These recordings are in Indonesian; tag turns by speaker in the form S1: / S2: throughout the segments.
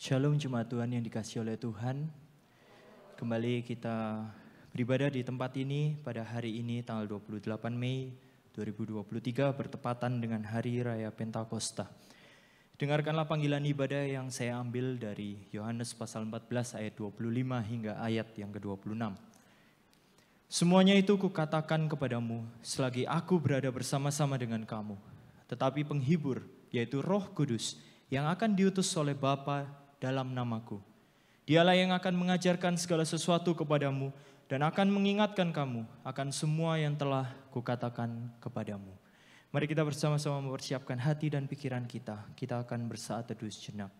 S1: Shalom jemaat Tuhan yang dikasihi oleh Tuhan. Kembali kita beribadah di tempat ini pada hari ini tanggal 28 Mei 2023 bertepatan dengan Hari Raya Pentakosta. Dengarkanlah panggilan ibadah yang saya ambil dari Yohanes pasal 14 ayat 25 hingga ayat yang ke-26. Semuanya itu kukatakan kepadamu selagi aku berada bersama-sama dengan kamu. Tetapi penghibur, yaitu Roh Kudus, yang akan diutus oleh Bapa dalam namaku. Dialah yang akan mengajarkan segala sesuatu kepadamu dan akan mengingatkan kamu akan semua yang telah kukatakan kepadamu. Mari kita bersama-sama mempersiapkan hati dan pikiran kita. Kita akan bersaat teduh sejenak.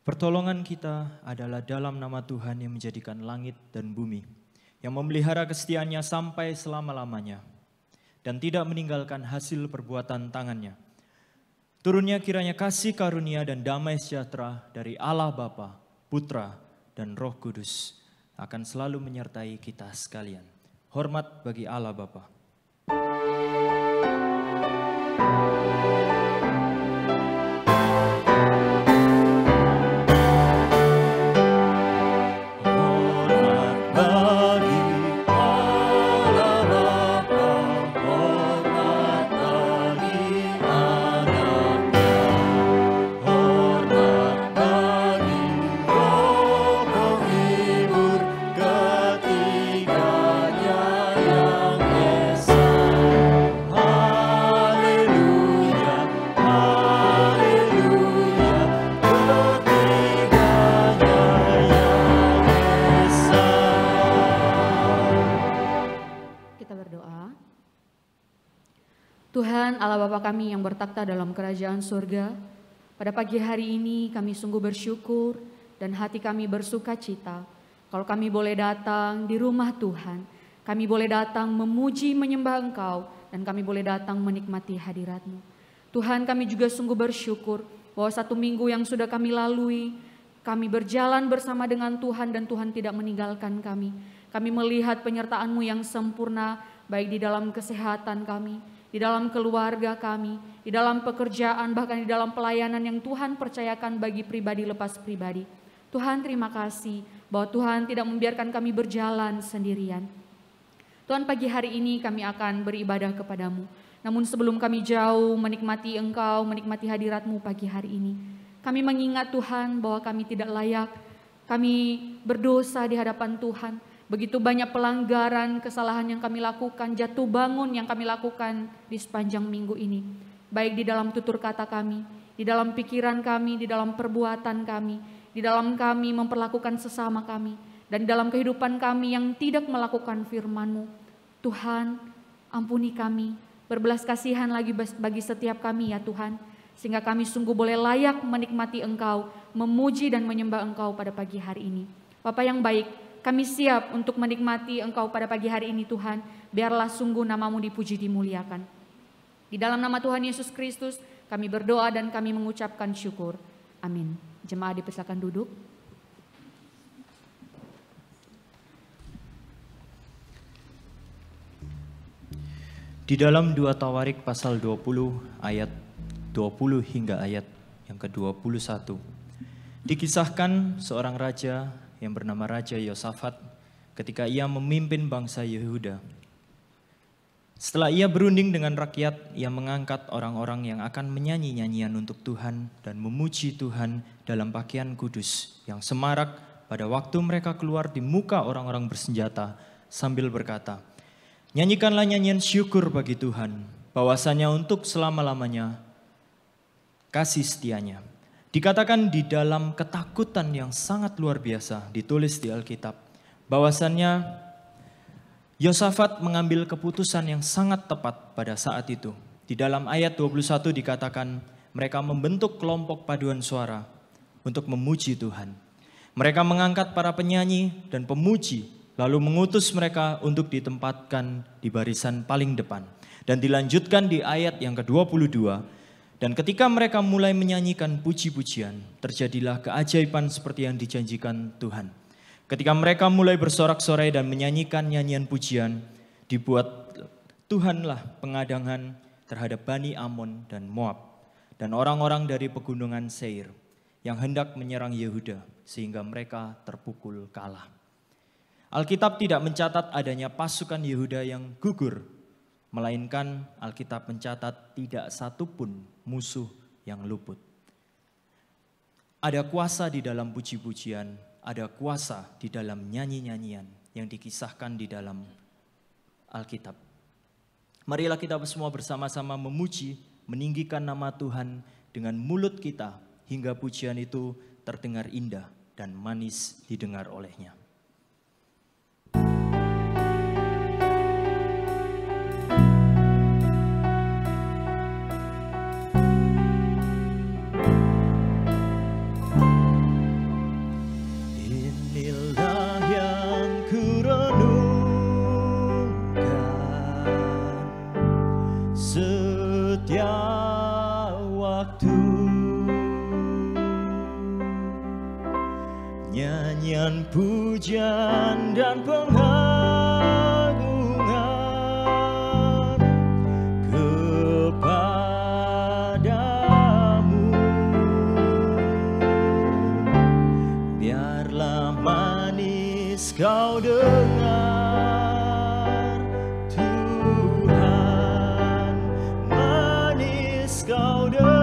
S1: Pertolongan kita adalah dalam nama Tuhan yang menjadikan langit dan bumi, yang memelihara kesetiaannya sampai selama-lamanya, dan tidak meninggalkan hasil perbuatan tangannya. Turunnya kiranya kasih karunia dan damai sejahtera dari Allah Bapa, Putra, dan Roh Kudus akan selalu menyertai kita sekalian. Hormat bagi Allah Bapa.
S2: Tuhan Allah Bapa kami yang bertakhta dalam kerajaan surga, pada pagi hari ini kami sungguh bersyukur dan hati kami bersuka cita. Kalau kami boleh datang di rumah Tuhan, kami boleh datang memuji menyembah Engkau, dan kami boleh datang menikmati hadirat-Mu. Tuhan, kami juga sungguh bersyukur bahwa 1 minggu yang sudah kami lalui, kami berjalan bersama dengan Tuhan dan Tuhan tidak meninggalkan kami. Kami melihat penyertaan-Mu yang sempurna, baik di dalam kesehatan kami, di dalam keluarga kami, di dalam pekerjaan, bahkan di dalam pelayanan yang Tuhan percayakan bagi pribadi lepas pribadi. Tuhan, terima kasih bahwa Tuhan tidak membiarkan kami berjalan sendirian. Tuhan, pagi hari ini kami akan beribadah kepadamu. Namun sebelum kami jauh menikmati Engkau, menikmati hadirat-Mu pagi hari ini, kami mengingat Tuhan bahwa kami tidak layak, kami berdosa di hadapan Tuhan. Begitu banyak pelanggaran, kesalahan yang kami lakukan, jatuh bangun yang kami lakukan di sepanjang minggu ini. Baik di dalam tutur kata kami, di dalam pikiran kami, di dalam perbuatan kami, di dalam kami memperlakukan sesama kami, dan di dalam kehidupan kami yang tidak melakukan firman-Mu. Tuhan, ampuni kami, berbelas kasihan lagi bagi setiap kami ya Tuhan, sehingga kami sungguh boleh layak menikmati Engkau, memuji dan menyembah Engkau pada pagi hari ini. Bapa yang baik, kami siap untuk menikmati Engkau pada pagi hari ini Tuhan. Biarlah sungguh nama-Mu dipuji dimuliakan. Di dalam nama Tuhan Yesus Kristus kami berdoa dan kami mengucapkan syukur. Amin. Jemaat dipersilakan duduk.
S1: Di dalam 2 Tawarik pasal 20 ayat 20 hingga ayat yang ke-21. Dikisahkan seorang raja yang bernama Raja Yosafat ketika ia memimpin bangsa Yehuda. Setelah ia berunding dengan rakyat, ia mengangkat orang-orang yang akan menyanyi nyanyian untuk Tuhan dan memuji Tuhan dalam pakaian kudus yang semarak pada waktu mereka keluar di muka orang-orang bersenjata sambil berkata, "Nyanyikanlah nyanyian syukur bagi Tuhan, bahwasanya untuk selama-lamanya kasih setianya." Dikatakan di dalam ketakutan yang sangat luar biasa, ditulis di Alkitab, bahwasannya Yosafat mengambil keputusan yang sangat tepat pada saat itu. Di dalam ayat 21 dikatakan mereka membentuk kelompok paduan suara untuk memuji Tuhan. Mereka mengangkat para penyanyi dan pemuji, lalu mengutus mereka untuk ditempatkan di barisan paling depan. Dan dilanjutkan di ayat yang ke-22, dan ketika mereka mulai menyanyikan puji-pujian, terjadilah keajaiban seperti yang dijanjikan Tuhan. Ketika mereka mulai bersorak-sorai dan menyanyikan nyanyian pujian, dibuat Tuhanlah pengadangan terhadap Bani Amon dan Moab dan orang-orang dari pegunungan Seir yang hendak menyerang Yehuda sehingga mereka terpukul kalah. Alkitab tidak mencatat adanya pasukan Yehuda yang gugur, melainkan Alkitab mencatat tidak satupun musuh yang luput. Ada kuasa di dalam puji-pujian, ada kuasa di dalam nyanyi-nyanyian yang dikisahkan di dalam Alkitab. Marilah kita semua bersama-sama memuji, meninggikan nama Tuhan dengan mulut kita hingga pujian itu terdengar indah dan manis didengar olehnya. Nyanyian pujian dan pengagungan kepadamu, biarlah manis kau dengar Tuhan, manis kau dengar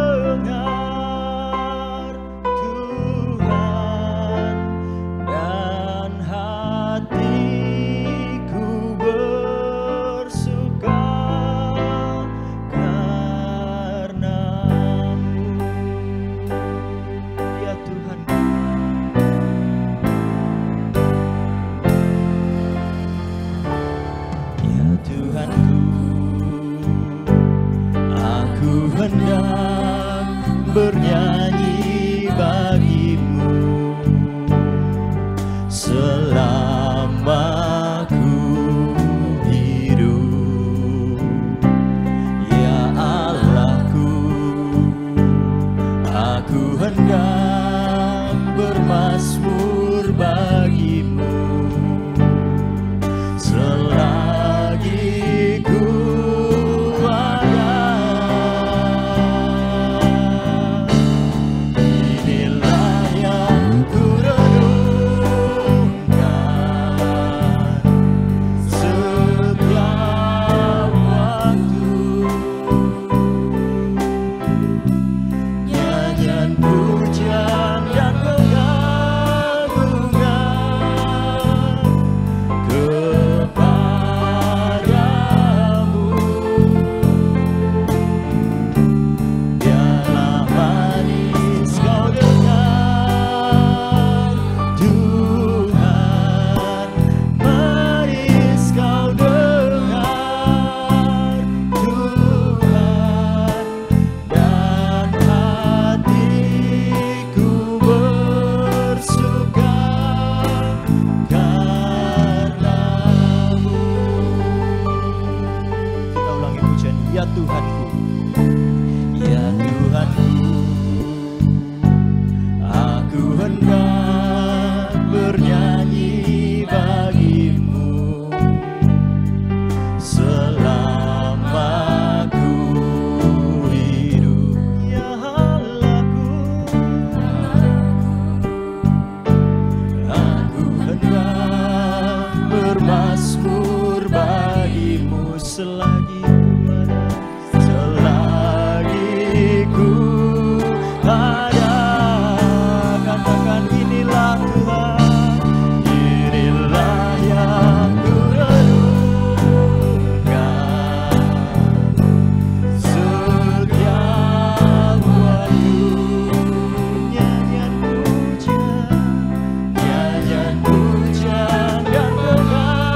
S1: selagi ku ada, katakan inilah Tuhan, inilah yang ku renungkan setiap waktu. Nyanyian pujian dan pengagungan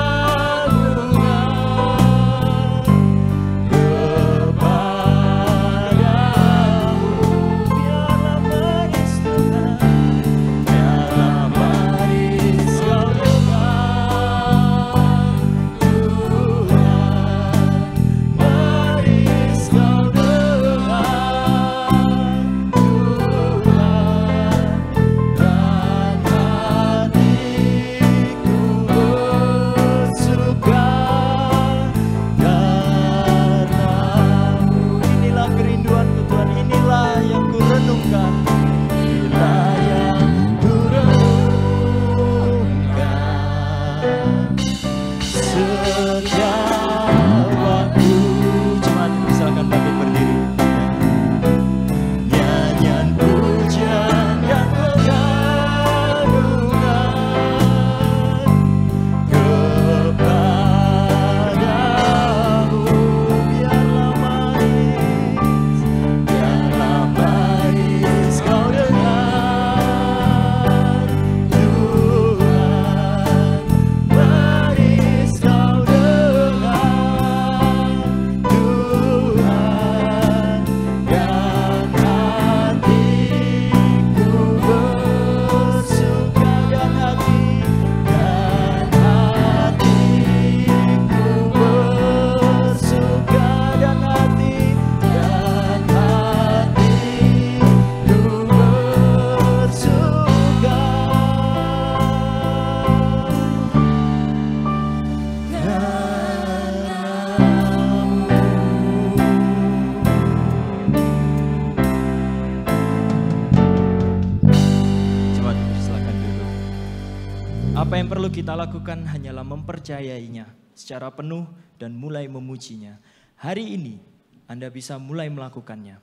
S1: Apa yang perlu kita lakukan hanyalah mempercayainya secara penuh dan mulai memujinya. Hari ini Anda bisa mulai melakukannya.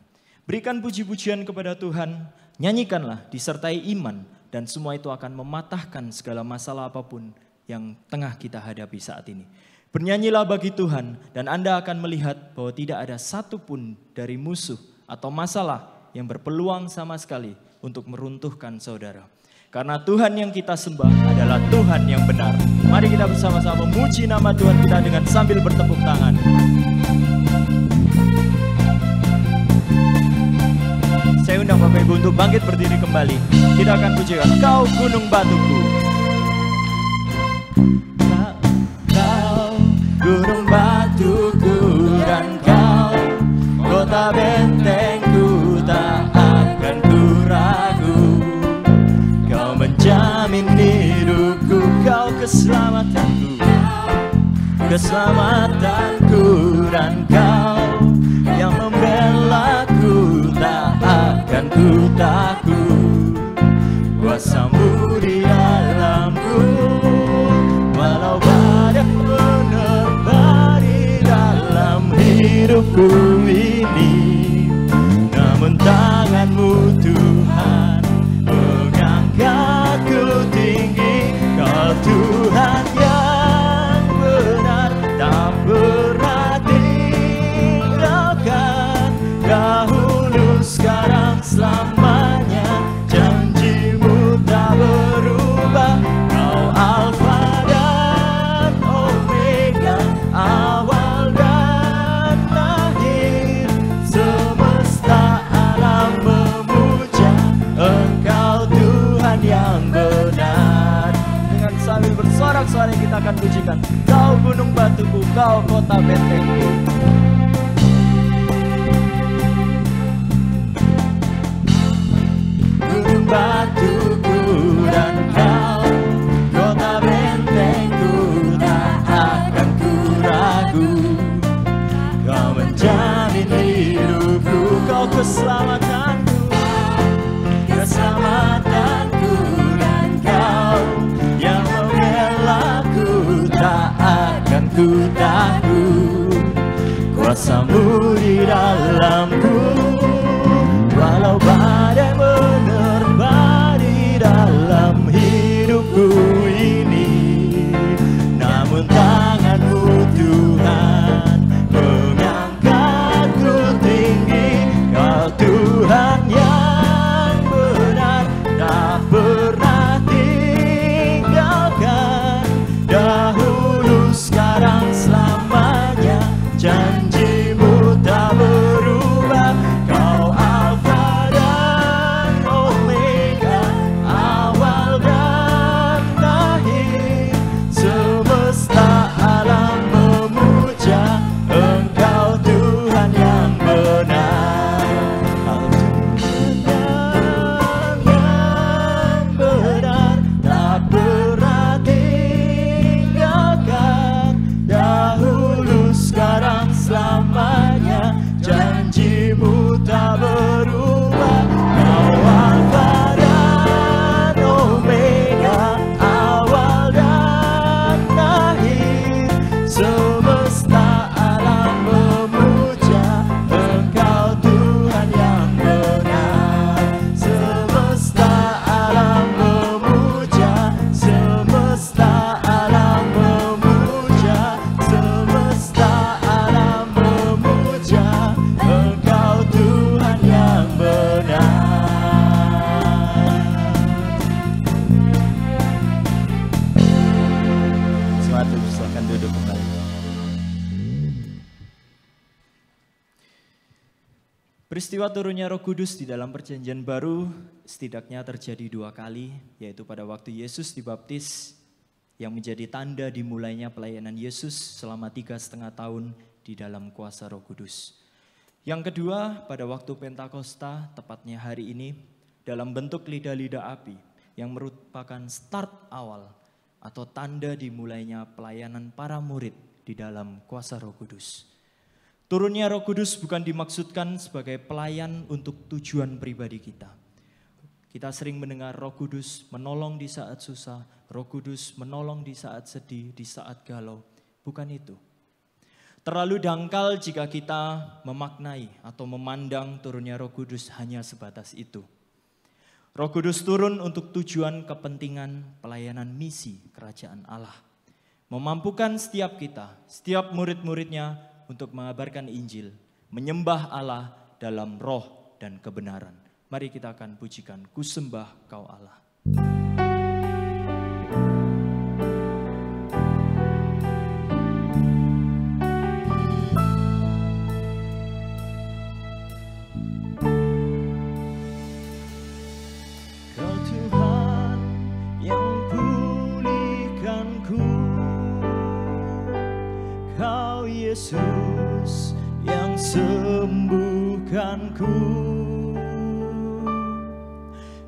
S1: Berikan puji-pujian kepada Tuhan, nyanyikanlah disertai iman, dan semua itu akan mematahkan segala masalah apapun yang tengah kita hadapi saat ini. Bernyanyilah bagi Tuhan, dan Anda akan melihat bahwa tidak ada satupun dari musuh atau masalah yang berpeluang sama sekali untuk meruntuhkan saudara. Karena Tuhan yang kita sembah adalah Tuhan yang benar. Mari kita bersama-sama memuji nama Tuhan kita dengan sambil bertepuk tangan. Saya undang Bapak Ibu untuk bangkit berdiri kembali. Kita akan pujikan Kau Gunung Batuku. Kau Gunung Batuku dan Kau kota bentengku, tak akan ku ragu. Menjamin hidupku, Kau keselamatanku, keselamatanku, dan Kau yang membelaku, tak akan ku takut. Kuasamu di dalamku, walau badai menerpa di dalam hidupku ini, namun tangan-Mu Tuhan mengangkatku tinggi. Kau Tuhan yang benar, tak pernah tinggalkan. Dahulu, sekarang, selamanya, janji-Mu tak berubah. Kau Alfa dan Omega, awal dan akhir. Semesta alam memuja Engkau Tuhan yang benar. Dengan sambil bersorak-sorai kita akan pujikan Kau gunung batuku, Kau kota bentengku. Gunung batuku dan Kau kota bentengku, tak akan ku ragu. Kau menjamin hidupku, Kau keselamatanku, keselamatanku, dan Kau yang membelaku, tak akan ku takut. kuasa-Mu di dalamku. Walau badai menerpa di dalam hidupku ini, namun tangan-Mu Tuhan mengangkatku tinggi. Kau Tuhan yang benar, tak pernah tinggalkan. Dahulu, sekarang, selamanya, janji-Mu tak berubah. Kau Alfa dan Omega, awal dan akhir. Semesta alam memuja Engkau Tuhan yang benar. Kau Tuhan yang benar, tak pernah tinggalkan. Dahulu, sekarang, selamanya, janji-Mu tak berubah. Kau Alfa dan Omega, awal dan akhir. Semesta alam memuja Engkau Tuhan yang benar. Semesta alam memuja, semesta alam memuja, semesta alam memuja Engkau Tuhan yang benar. Semangat, silakan duduk kembali. Peristiwa turunnya Roh Kudus di dalam Perjanjian Baru setidaknya terjadi 2 kali, yaitu pada waktu Yesus dibaptis, yang menjadi tanda dimulainya pelayanan Yesus selama 3,5 tahun di dalam kuasa Roh Kudus. Yang kedua, pada waktu Pentakosta, tepatnya hari ini, dalam bentuk lidah-lidah api, yang merupakan start awal atau tanda dimulainya pelayanan para murid di dalam kuasa Roh Kudus. Turunnya Roh Kudus bukan dimaksudkan sebagai pelayan untuk tujuan pribadi kita. Kita sering mendengar Roh Kudus menolong di saat susah, Roh Kudus menolong di saat sedih, di saat galau. Bukan itu. Terlalu dangkal jika kita memaknai atau memandang turunnya Roh Kudus hanya sebatas itu. Roh Kudus turun untuk tujuan kepentingan pelayanan misi kerajaan Allah. Memampukan setiap kita, setiap murid-muridnya untuk mengabarkan Injil, menyembah Allah dalam roh dan kebenaran. Mari kita akan pujikan Ku Sembah Kau Allah. Kau Tuhan yang pulihkanku, Kau Yesus yang sembuhkanku.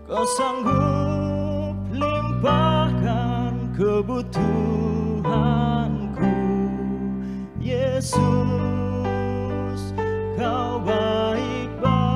S1: Kau sanggup limpahkan kebutuhanku, Yesus, Kau baik bagiku.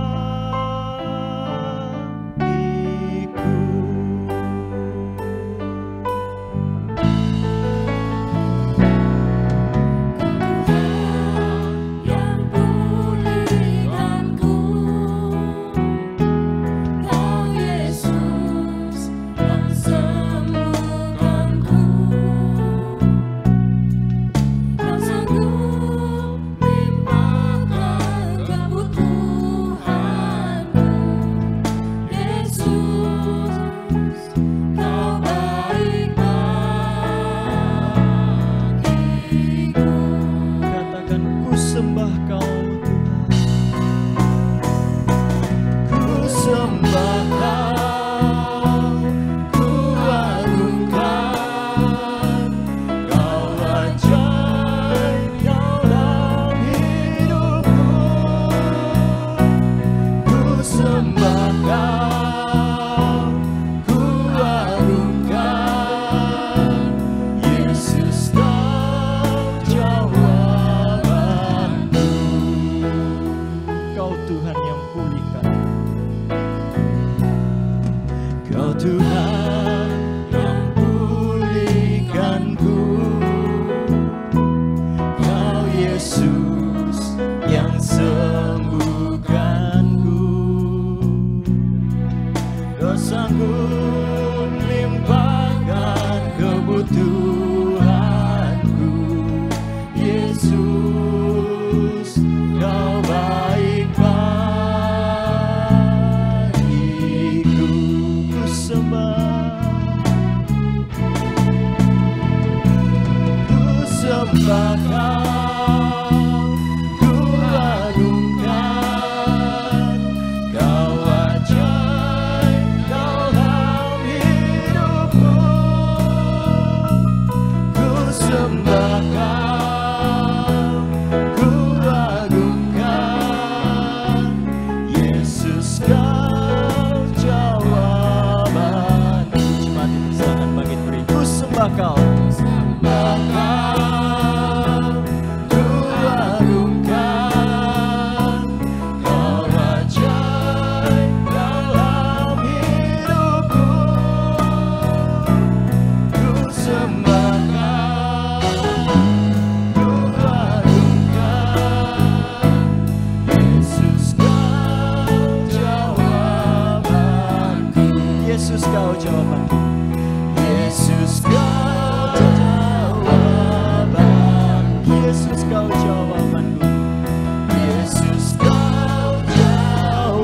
S1: sembah Kau, ku agungkan, Kau ajaib dalam hidupku. Ku sembah Kau, ku agungkan, Yesus Kau jawabanku. Jemaat ini silakan bangkit beri. Ku sembah Kau, sembah Kau, ku agungkan, Kau ajaib dalam hidupku. Ku sembah Kau, ku agungkan, Yesus Kau jawabanku. Yesus Kau jawabanku. Yesus Kau jawabanku. Yesus Kau jawabanku. Yesus Kau jawabanku.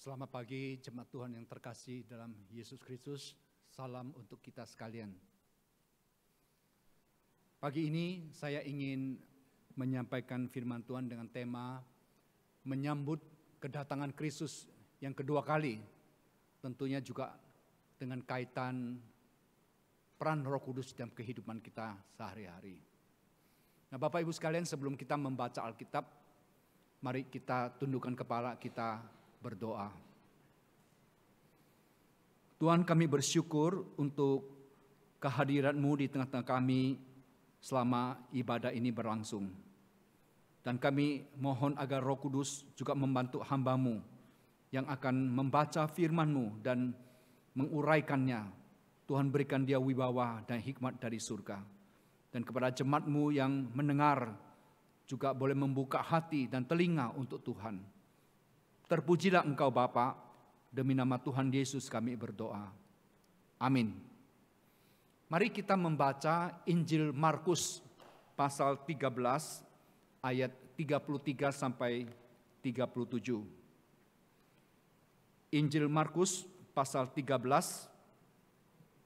S3: Selamat pagi jemaat Tuhan yang terkasih dalam Yesus Kristus. Salam untuk kita sekalian. Pagi ini saya ingin menyampaikan firman Tuhan dengan tema menyambut kedatangan Kristus yang kedua kali. Tentunya juga dengan kaitan peran Roh Kudus dalam kehidupan kita sehari-hari. Nah, Bapak Ibu sekalian, sebelum kita membaca Alkitab, mari kita tundukkan kepala, kita berdoa. Tuhan, kami bersyukur untuk kehadiran-Mu di tengah-tengah kami selama ibadah ini berlangsung. Dan kami mohon agar Roh Kudus juga membantu hamba-Mu yang akan membaca firman-Mu dan menguraikannya. Tuhan, berikan dia wibawa dan hikmat dari surga. Dan kepada jemaat-Mu yang mendengar juga boleh membuka hati dan telinga untuk Tuhan. Terpujilah Engkau Bapa, demi nama Tuhan Yesus kami berdoa. Amin. Mari kita membaca Injil Markus pasal 13 ayat 33 sampai 37. Injil Markus pasal 13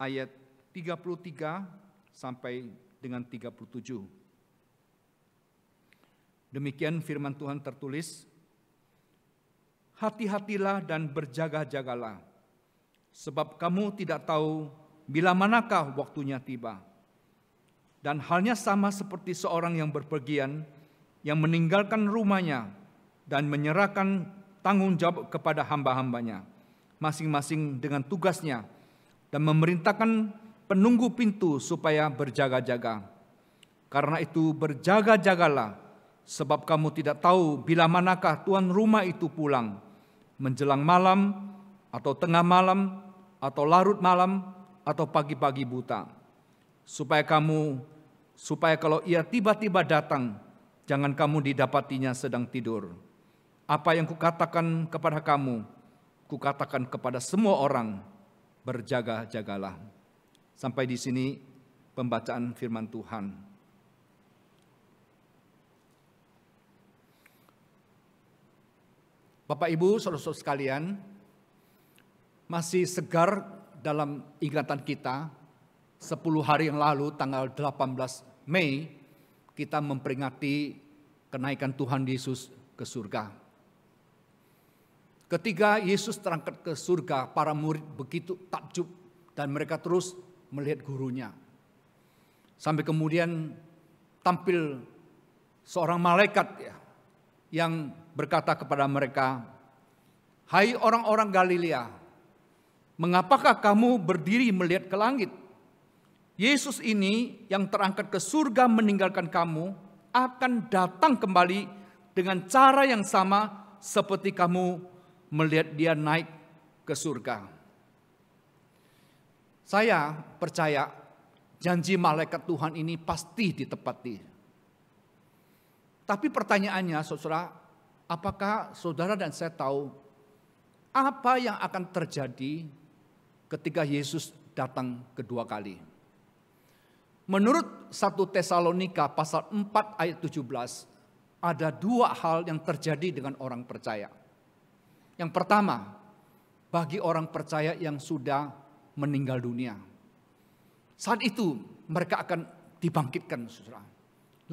S3: ayat 33 sampai dengan 37. Demikian firman Tuhan tertulis, hati-hatilah dan berjaga-jagalah, sebab kamu tidak tahu bila manakah waktunya tiba. Dan halnya sama seperti seorang yang berpergian, yang meninggalkan rumahnya dan menyerahkan tanggung jawab kepada hamba-hambanya, masing-masing dengan tugasnya, dan memerintahkan penunggu pintu supaya berjaga-jaga. Karena itu berjaga-jagalah, sebab kamu tidak tahu bila manakah tuan rumah itu pulang, menjelang malam, atau tengah malam, atau larut malam, atau pagi-pagi buta. Supaya kalau ia tiba-tiba datang, jangan kamu didapatinya sedang tidur. Apa yang kukatakan kepada kamu, kukatakan kepada semua orang, berjaga-jagalah. Sampai di sini pembacaan firman Tuhan. Bapak Ibu, saudara-saudara sekalian, masih segar dalam ingatan kita, 10 hari yang lalu tanggal 18 Mei, kita memperingati kenaikan Tuhan Yesus ke surga. Ketika Yesus terangkat ke surga, para murid begitu takjub dan mereka terus melihat gurunya. Sampai kemudian tampil seorang malaikat yang berkata kepada mereka, "Hai orang-orang Galilea, mengapakah kamu berdiri melihat ke langit? Yesus ini yang terangkat ke surga meninggalkan kamu akan datang kembali dengan cara yang sama seperti kamu melihat dia naik ke surga." Saya percaya janji malaikat Tuhan ini pasti ditepati. Tapi pertanyaannya, saudara, apakah saudara dan saya tahu apa yang akan terjadi ketika Yesus datang kedua kali? Menurut 1 Tesalonika pasal 4 ayat 17, ada 2 hal yang terjadi dengan orang percaya. Yang pertama, bagi orang percaya yang sudah meninggal dunia, saat itu mereka akan dibangkitkan, saudara.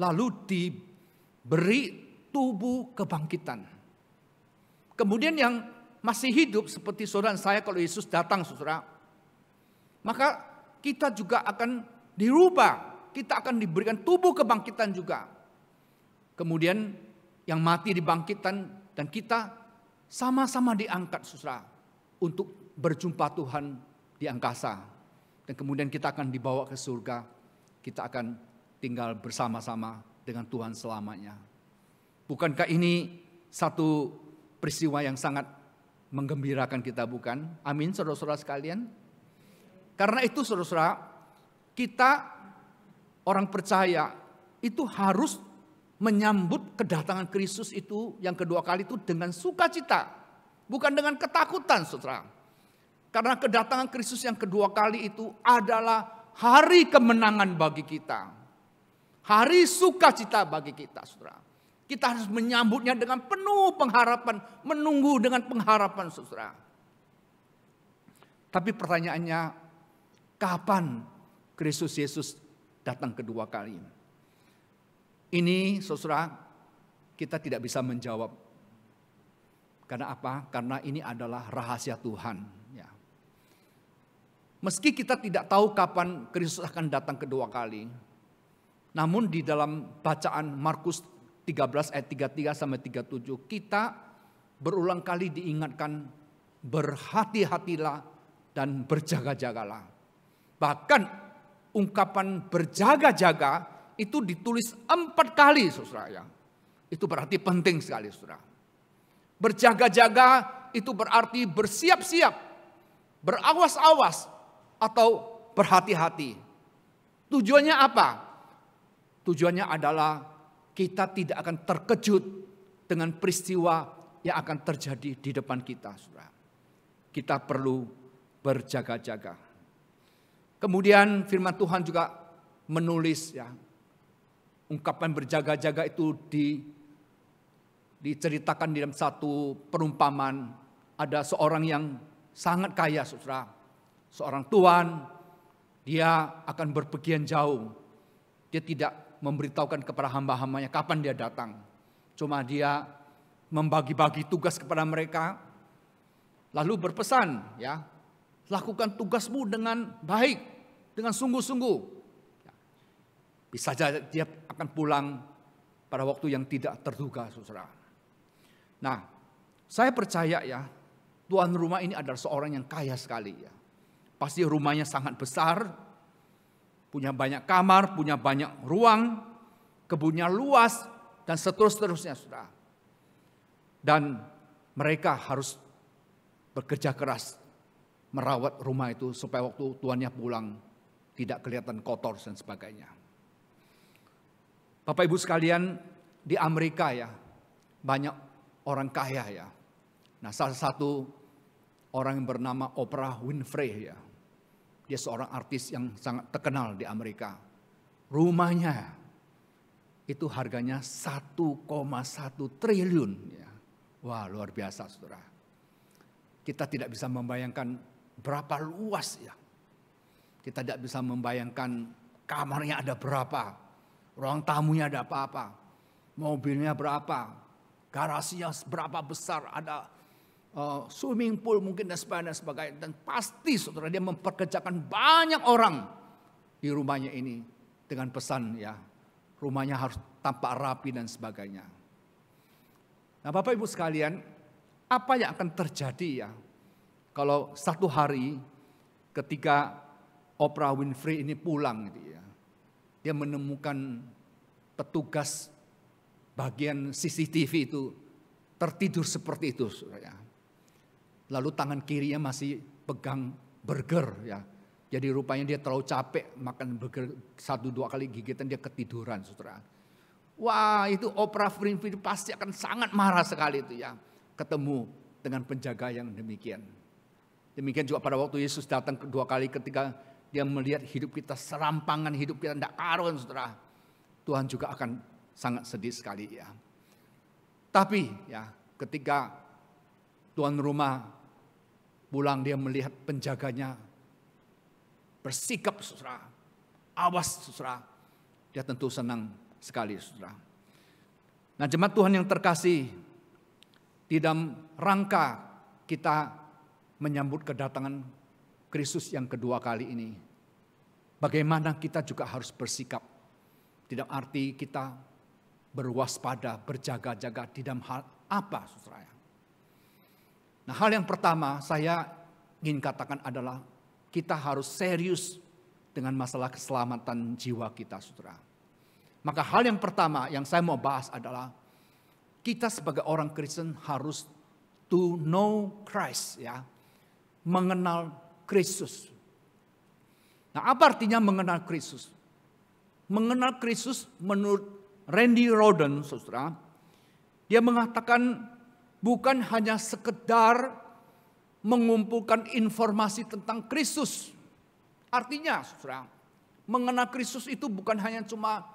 S3: Lalu diberi tubuh kebangkitan. Kemudian yang masih hidup seperti saudara dan saya, kalau Yesus datang, saudara, maka kita juga akan dirubah. Kita akan diberikan tubuh kebangkitan juga. Kemudian yang mati dibangkitkan dan kita sama-sama diangkat, saudara, untuk berjumpa Tuhan di angkasa. Dan kemudian kita akan dibawa ke surga. Kita akan tinggal bersama-sama dengan Tuhan selamanya. Bukankah ini satu peristiwa yang sangat menggembirakan kita, bukan? Amin, saudara-saudara sekalian. Karena itu, saudara-saudara, kita orang percaya itu harus menyambut kedatangan Kristus itu yang kedua kali itu dengan sukacita, bukan dengan ketakutan, saudara. Karena kedatangan Kristus yang kedua kali itu adalah hari kemenangan bagi kita. Hari sukacita bagi kita, saudara. Kita harus menyambutnya dengan penuh pengharapan, menunggu dengan pengharapan, saudara. Tapi pertanyaannya, kapan Kristus Yesus datang kedua kali? Ini, saudara, kita tidak bisa menjawab. Karena apa? Karena ini adalah rahasia Tuhan. Ya. Meski kita tidak tahu kapan Kristus akan datang kedua kali, namun di dalam bacaan Markus 13 ayat 33 sampai 37, kita berulang kali diingatkan berhati-hatilah dan berjaga-jagalah. Bahkan ungkapan berjaga-jaga itu ditulis 4 kali, saudara. Itu berarti penting sekali, saudara. Berjaga-jaga itu berarti bersiap-siap, berawas-awas, atau berhati-hati. Tujuannya apa? Tujuannya adalah kita tidak akan terkejut dengan peristiwa yang akan terjadi di depan kita, saudara. Kita perlu berjaga-jaga. Kemudian firman Tuhan juga menulis, ya, ungkapan berjaga-jaga itu diceritakan di dalam satu perumpamaan. Ada seorang yang sangat kaya, saudara. Seorang tuan, dia akan berpergian jauh. Dia tidak memberitahukan kepada hamba-hambanya kapan dia datang. Cuma dia membagi-bagi tugas kepada mereka. Lalu berpesan, ya, lakukan tugasmu dengan baik, dengan sungguh-sungguh. Bisa saja dia akan pulang pada waktu yang tidak terduga, saudara. Nah, saya percaya, ya, tuan rumah ini adalah seorang yang kaya sekali, ya. Pasti rumahnya sangat besar, punya banyak kamar, punya banyak ruang, kebunnya luas, dan seterusnya, saudara. Dan mereka harus bekerja keras merawat rumah itu supaya waktu tuannya pulang tidak kelihatan kotor dan sebagainya. Bapak Ibu sekalian, di Amerika, ya, banyak orang kaya, ya. Nah, salah satu orang yang bernama Oprah Winfrey, ya. Dia seorang artis yang sangat terkenal di Amerika. Rumahnya itu harganya 1,1 triliun. Ya. Wah, luar biasa, saudara. Kita tidak bisa membayangkan berapa luas, ya. Kita tidak bisa membayangkan kamarnya ada berapa, ruang tamunya ada apa-apa, mobilnya berapa, garasinya berapa besar, ada swimming pool mungkin dan sebagainya. Dan pasti, saudara, dia memperkerjakan banyak orang di rumahnya ini dengan pesan, ya, rumahnya harus tampak rapi dan sebagainya. Nah, Bapak Ibu sekalian, apa yang akan terjadi, ya, kalau satu hari ketika Oprah Winfrey ini pulang, gitu, ya, dia menemukan petugas bagian CCTV itu tertidur seperti itu, saudara. Lalu tangan kirinya masih pegang burger, ya. Jadi rupanya dia terlalu capek makan burger 1-2 kali gigitan, dia ketiduran, saudara. Wah, itu Oprah Winfrey pasti akan sangat marah sekali itu, ya, ketemu dengan penjaga yang demikian. Demikian juga pada waktu Yesus datang kedua kali ketika dia melihat hidup kita serampangan, hidup kita tidak karuan, saudara. Tuhan juga akan sangat sedih sekali, ya. Tapi, ya, ketika tuan rumah pulang, dia melihat penjaganya bersikap, saudara, awas, saudara. Dia tentu senang sekali, saudara. Nah, jemaat Tuhan yang terkasih, di dalam rangka kita menyambut kedatangan Kristus yang kedua kali ini, bagaimana kita juga harus bersikap. Tidak arti kita berwaspada, berjaga-jaga di dalam hal apa, saudara. Nah, hal yang pertama saya ingin katakan adalah kita harus serius dengan masalah keselamatan jiwa kita, saudara. Maka hal yang pertama yang saya mau bahas adalah kita sebagai orang Kristen harus to know Christ, ya, mengenal Kristus. Nah, apa artinya mengenal Kristus? Mengenal Kristus menurut Randy Rodden, saudara, dia mengatakan bukan hanya sekedar mengumpulkan informasi tentang Kristus. Artinya, saudara, mengenal Kristus itu bukan hanya cuma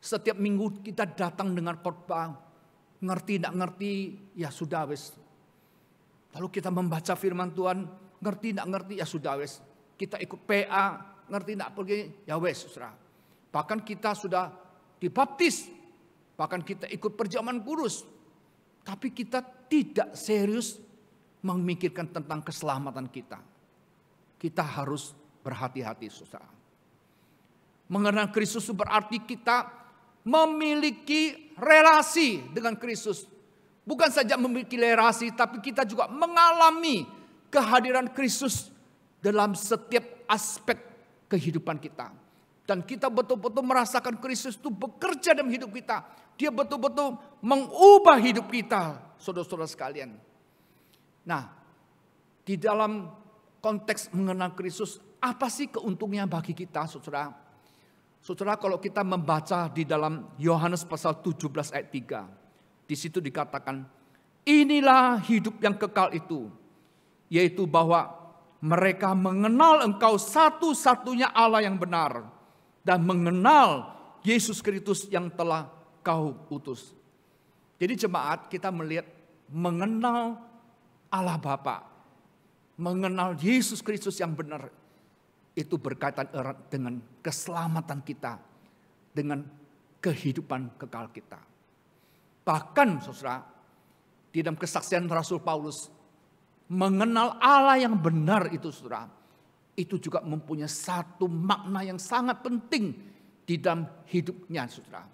S3: setiap minggu kita datang dengan khotbah, ngerti tidak ngerti, ya sudah wes. Lalu kita membaca firman Tuhan, ngerti tidak ngerti, ya sudah wes. Kita ikut PA, ngerti tidak pergi, ya wes, saudara. Bahkan kita sudah dibaptis, bahkan kita ikut perjamuan kudus. Tapi kita tidak serius memikirkan tentang keselamatan kita. Kita harus berhati-hati, saudara. Mengenal Kristus berarti kita memiliki relasi dengan Kristus. Bukan saja memiliki relasi, tapi kita juga mengalami kehadiran Kristus dalam setiap aspek kehidupan kita. Dan kita betul-betul merasakan Kristus itu bekerja dalam hidup kita. Dia betul-betul mengubah hidup kita, saudara-saudara sekalian. Nah, di dalam konteks mengenal Kristus, apa sih keuntungnya bagi kita, saudara? Saudara, kalau kita membaca di dalam Yohanes pasal 17 ayat 3, di situ dikatakan, inilah hidup yang kekal itu, yaitu bahwa mereka mengenal Engkau satu-satunya Allah yang benar, dan mengenal Yesus Kristus yang telah Kau utus. Jadi jemaat, kita melihat mengenal Allah Bapa, mengenal Yesus Kristus yang benar, itu berkaitan erat dengan keselamatan kita, dengan kehidupan kekal kita. Bahkan saudara, di dalam kesaksian Rasul Paulus, mengenal Allah yang benar itu saudara, itu juga mempunyai satu makna yang sangat penting di dalam hidupnya saudara.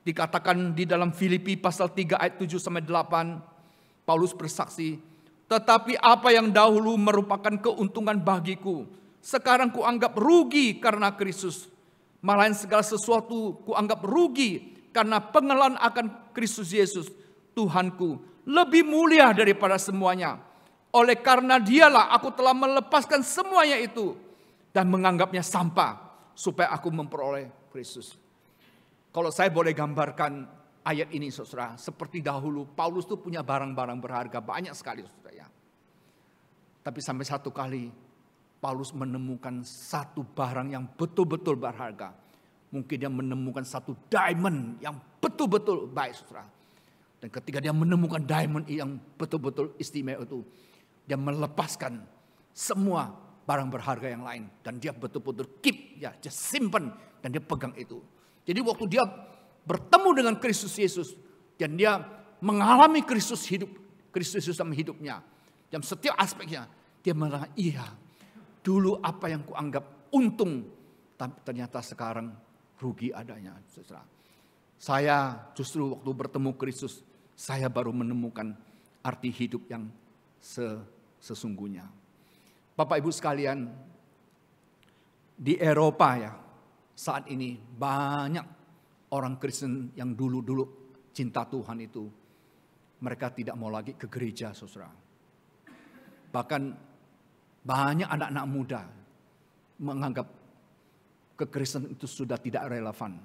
S3: Dikatakan di dalam Filipi pasal 3 ayat 7-8, Paulus bersaksi, tetapi apa yang dahulu merupakan keuntungan bagiku, sekarang kuanggap rugi karena Kristus. Malahan segala sesuatu kuanggap rugi karena pengenalan akan Kristus Yesus, Tuhanku, lebih mulia daripada semuanya. Oleh karena Dialah aku telah melepaskan semuanya itu dan menganggapnya sampah supaya aku memperoleh Kristus. Kalau saya boleh gambarkan ayat ini saudara, seperti dahulu Paulus itu punya barang-barang berharga banyak sekali saudara ya. Tapi sampai satu kali Paulus menemukan satu barang yang betul-betul berharga. Mungkin dia menemukan satu diamond yang betul-betul baik saudara. Dan ketika dia menemukan diamond yang betul-betul istimewa itu, dia melepaskan semua barang berharga yang lain. Dan dia betul-betul keep, ya, dia simpan dan dia pegang itu. Jadi waktu dia bertemu dengan Kristus Yesus, dan dia mengalami Kristus Yesus dalam hidupnya. Dalam setiap aspeknya, dia merasa, iya, dulu apa yang kuanggap untung, tapi ternyata sekarang rugi adanya. Saya justru waktu bertemu Kristus, saya baru menemukan arti hidup yang sesungguhnya. Bapak Ibu sekalian, di Eropa ya, saat ini banyak orang Kristen yang dulu-dulu cinta Tuhan itu, mereka tidak mau lagi ke gereja, saudara. Bahkan banyak anak-anak muda menganggap kekristenan itu sudah tidak relevan.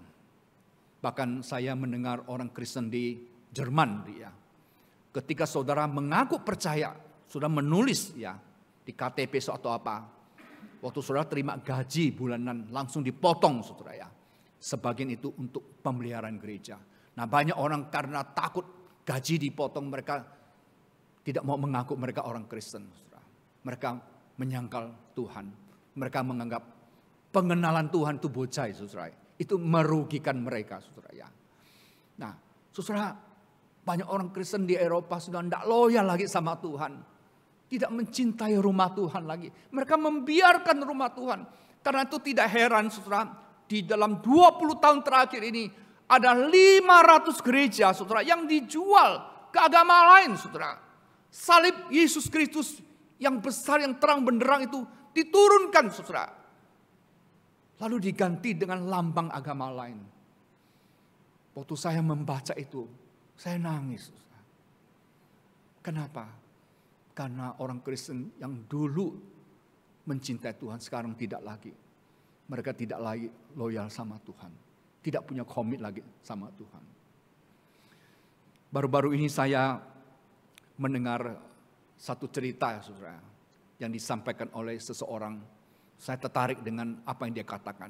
S3: Bahkan saya mendengar orang Kristen di Jerman, ya, ketika saudara mengaku percaya, sudah menulis ya di KTP atau apa, waktu saudara terima gaji bulanan langsung dipotong saudara ya. Sebagian itu untuk pemeliharaan gereja. Nah banyak orang karena takut gaji dipotong, mereka tidak mau mengaku mereka orang Kristen. Saudara. Mereka menyangkal Tuhan. Mereka menganggap pengenalan Tuhan itu bocah, saudara. Itu merugikan mereka, saudara ya. Nah, saudara, banyak orang Kristen di Eropa sudah tidak loyal lagi sama Tuhan. Tidak mencintai rumah Tuhan lagi. Mereka membiarkan rumah Tuhan. Karena itu tidak heran, saudara, di dalam 20 tahun terakhir ini ada 500 gereja, saudara, yang dijual ke agama lain, saudara. Salib Yesus Kristus yang besar, yang terang benderang itu diturunkan, saudara. Lalu diganti dengan lambang agama lain. Waktu saya membaca itu, saya nangis. Saudara. Kenapa? Karena orang Kristen yang dulu mencintai Tuhan sekarang tidak lagi. Mereka tidak lagi loyal sama Tuhan. Tidak punya komit lagi sama Tuhan. Baru-baru ini saya mendengar satu cerita, saudara, yang disampaikan oleh seseorang. Saya tertarik dengan apa yang dia katakan.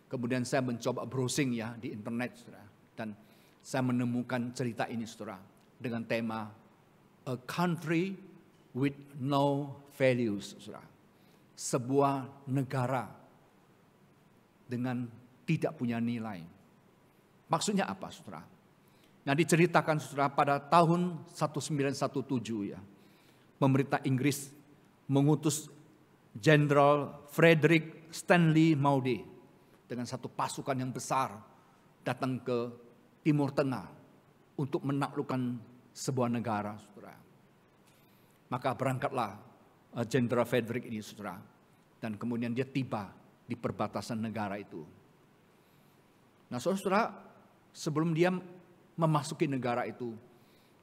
S3: Kemudian saya mencoba browsing ya di internet, saudara. Dan saya menemukan cerita ini saudara dengan tema A Country with No Values, saudara. Sebuah negara dengan tidak punya nilai. Maksudnya apa, saudara? Nah, diceritakan saudara pada tahun 1917 ya. Pemerintah Inggris mengutus Jenderal Frederick Stanley Maude dengan satu pasukan yang besar datang ke Timur Tengah untuk menaklukkan sebuah negara, saudara. Maka berangkatlah Jenderal Frederick ini, saudara. Dan kemudian dia tiba di perbatasan negara itu. Nah, saudara, sebelum dia memasuki negara itu,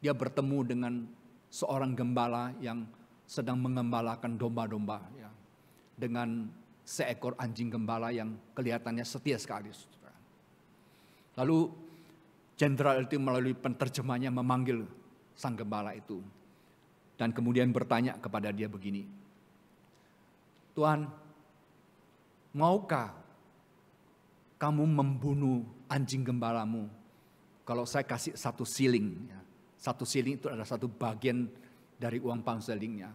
S3: dia bertemu dengan seorang gembala yang sedang mengembalakan domba-domba, ya, dengan seekor anjing gembala yang kelihatannya setia sekali, saudara. Lalu jenderal itu melalui penterjemahnya memanggil sang gembala itu dan kemudian bertanya kepada dia begini, Tuan, maukah kamu membunuh anjing gembalamu kalau saya kasih 1 siling? Ya. 1 siling itu adalah 1 bagian dari uang pound sterlingnya.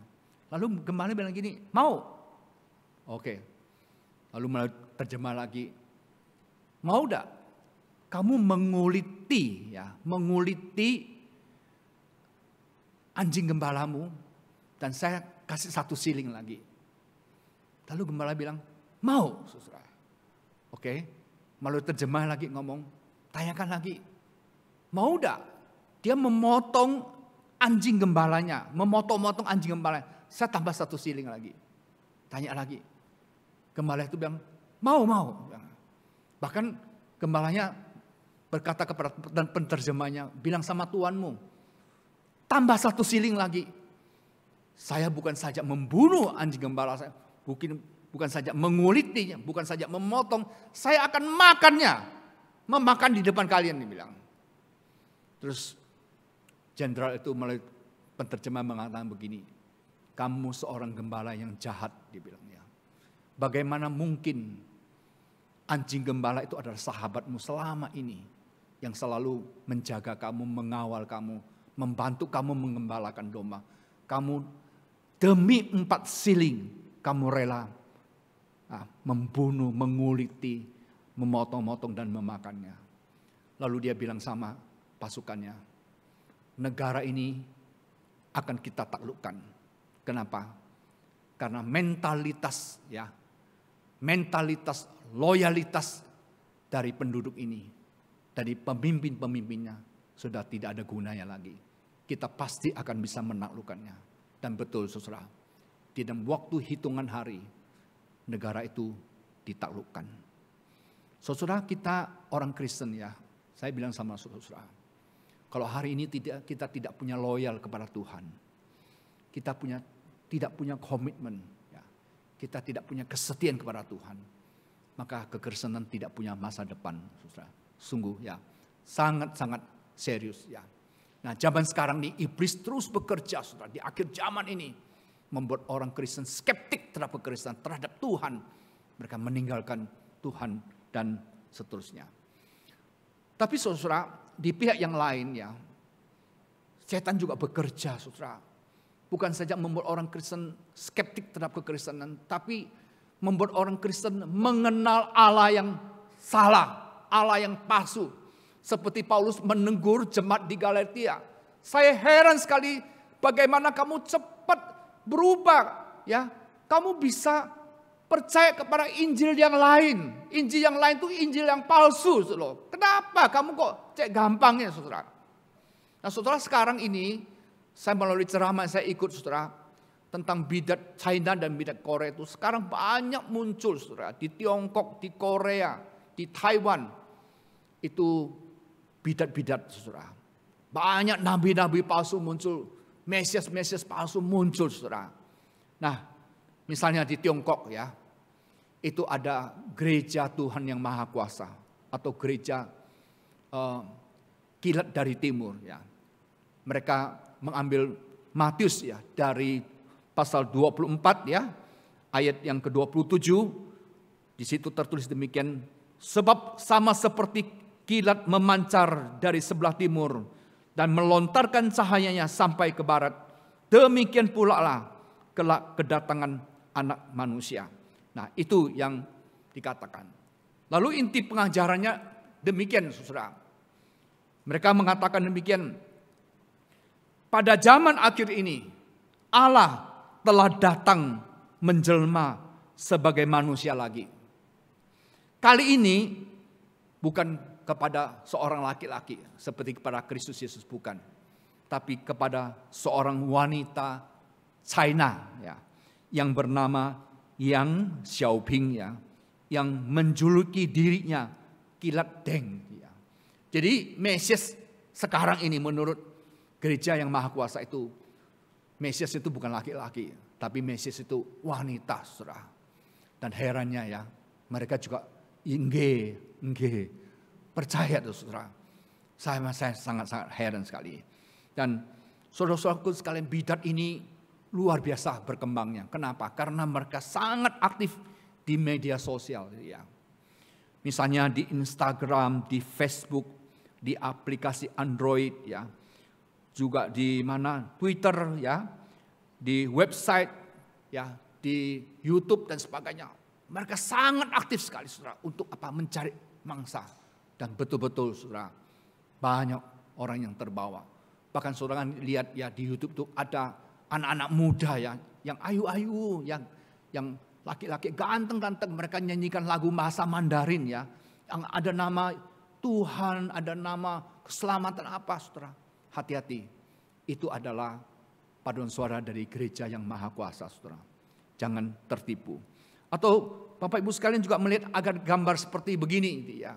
S3: Lalu gembala bilang gini, mau? Oke. Lalu melalui terjemah lagi, mau enggak kamu menguliti anjing gembalamu dan saya kasih 1 siling lagi. Lalu gembala bilang, mau, saudara. Oke. Melalui terjemah lagi ngomong, tanyakan lagi, mau enggak dia memotong anjing gembalanya, memotong-motong anjing gembalanya, saya tambah 1 siling lagi. Tanya lagi. Gembala itu bilang, mau. Bahkan gembalanya berkata kepada penterjemahnya, bilang sama tuanmu, tambah 1 siling lagi. Saya bukan saja membunuh anjing gembala saya, bukan saja mengulitinya, bukan saja memotong, saya akan memakan di depan kalian, dia bilang. Terus jenderal itu melalui penterjemah mengatakan begini, kamu seorang gembala yang jahat, dia bilang ya. Bagaimana mungkin anjing gembala itu adalah sahabatmu selama ini yang selalu menjaga kamu, mengawal kamu, membantu kamu mengembalakan domba. Kamu demi 4 siling kamu rela membunuh, menguliti, memotong-motong dan memakannya. Lalu dia bilang sama pasukannya, negara ini akan kita taklukkan. Kenapa? Karena mentalitas loyalitas dari penduduk ini, dari pemimpin-pemimpinnya sudah tidak ada gunanya lagi. Kita pasti akan bisa menaklukkannya. Dan betul, saudara, di dalam waktu hitungan hari negara itu ditaklukkan. Saudara, kita orang Kristen ya, saya bilang sama saudara, kalau hari ini kita tidak punya loyal kepada Tuhan, kita tidak punya komitmen, ya, kita tidak punya kesetiaan kepada Tuhan, maka kekristenan tidak punya masa depan, saudara. Sungguh ya, sangat-sangat serius ya. Nah, zaman sekarang nih iblis terus bekerja, saudara, di akhir zaman ini membuat orang Kristen skeptik terhadap kekristenan, terhadap Tuhan. Mereka meninggalkan Tuhan dan seterusnya. Tapi saudara, di pihak yang lain ya, setan juga bekerja, saudara. Bukan saja membuat orang Kristen skeptik terhadap kekristenan, tapi membuat orang Kristen mengenal Allah yang salah, Allah yang palsu. Seperti Paulus menegur jemaat di Galatia. Saya heran sekali bagaimana kamu cepat berubah, ya. Kamu bisa percaya kepada Injil yang lain. Injil yang lain itu Injil yang palsu, saudara. Kenapa kamu kok cek gampangnya, saudara? Nah, saudara, sekarang ini saya melalui ceramah saya ikut, saudara, tentang bidat China dan bidat Korea itu sekarang banyak muncul, saudara, di Tiongkok, di Korea, di Taiwan. Itu bidat-bidat, saudara. Banyak nabi-nabi palsu muncul, mesias-mesias palsu muncul, saudara. Nah, misalnya di Tiongkok ya, itu ada gereja Tuhan yang Maha Kuasa atau gereja kilat dari timur ya. Mereka mengambil Matius ya dari pasal 24 ya, ayat yang ke-27. Di situ tertulis demikian, sebab sama seperti kilat memancar dari sebelah timur dan melontarkan cahayanya sampai ke barat. Demikian pula lah kelak kedatangan Anak Manusia. Nah, itu yang dikatakan. Lalu inti pengajarannya demikian, saudara. Mereka mengatakan demikian. Pada zaman akhir ini, Allah telah datang menjelma sebagai manusia lagi. Kali ini bukan kepada seorang laki-laki seperti kepada Kristus Yesus, bukan. Tapi kepada seorang wanita China ya, yang bernama Yang Xiaoping ya, yang menjuluki dirinya Kilat Deng ya. Jadi Mesias sekarang ini menurut gereja yang maha kuasa itu, Mesias itu bukan laki-laki, tapi Mesias itu wanita, saudara. Dan herannya ya, mereka juga percaya tuh, saudara. Saya sangat-sangat heran sekali. Dan saudara-saudaraku sekalian, bidat ini luar biasa berkembangnya. Kenapa? Karena mereka sangat aktif di media sosial ya. Misalnya di Instagram, di Facebook, di aplikasi Android ya. Juga di mana Twitter ya, di website ya, di YouTube dan sebagainya. Mereka sangat aktif sekali, saudara, untuk apa? Mencari mangsa. Dan betul-betul, saudara, banyak orang yang terbawa. Bahkan saudara lihat ya di YouTube itu ada anak-anak muda ya, yang ayu-ayu, yang laki-laki ganteng-ganteng, mereka nyanyikan lagu bahasa Mandarin ya, yang ada nama Tuhan, ada nama keselamatan apa, saudara. Hati-hati, itu adalah paduan suara dari gereja yang maha kuasa, saudara. Jangan tertipu. Atau Bapak Ibu sekalian juga melihat agar gambar seperti begini ya.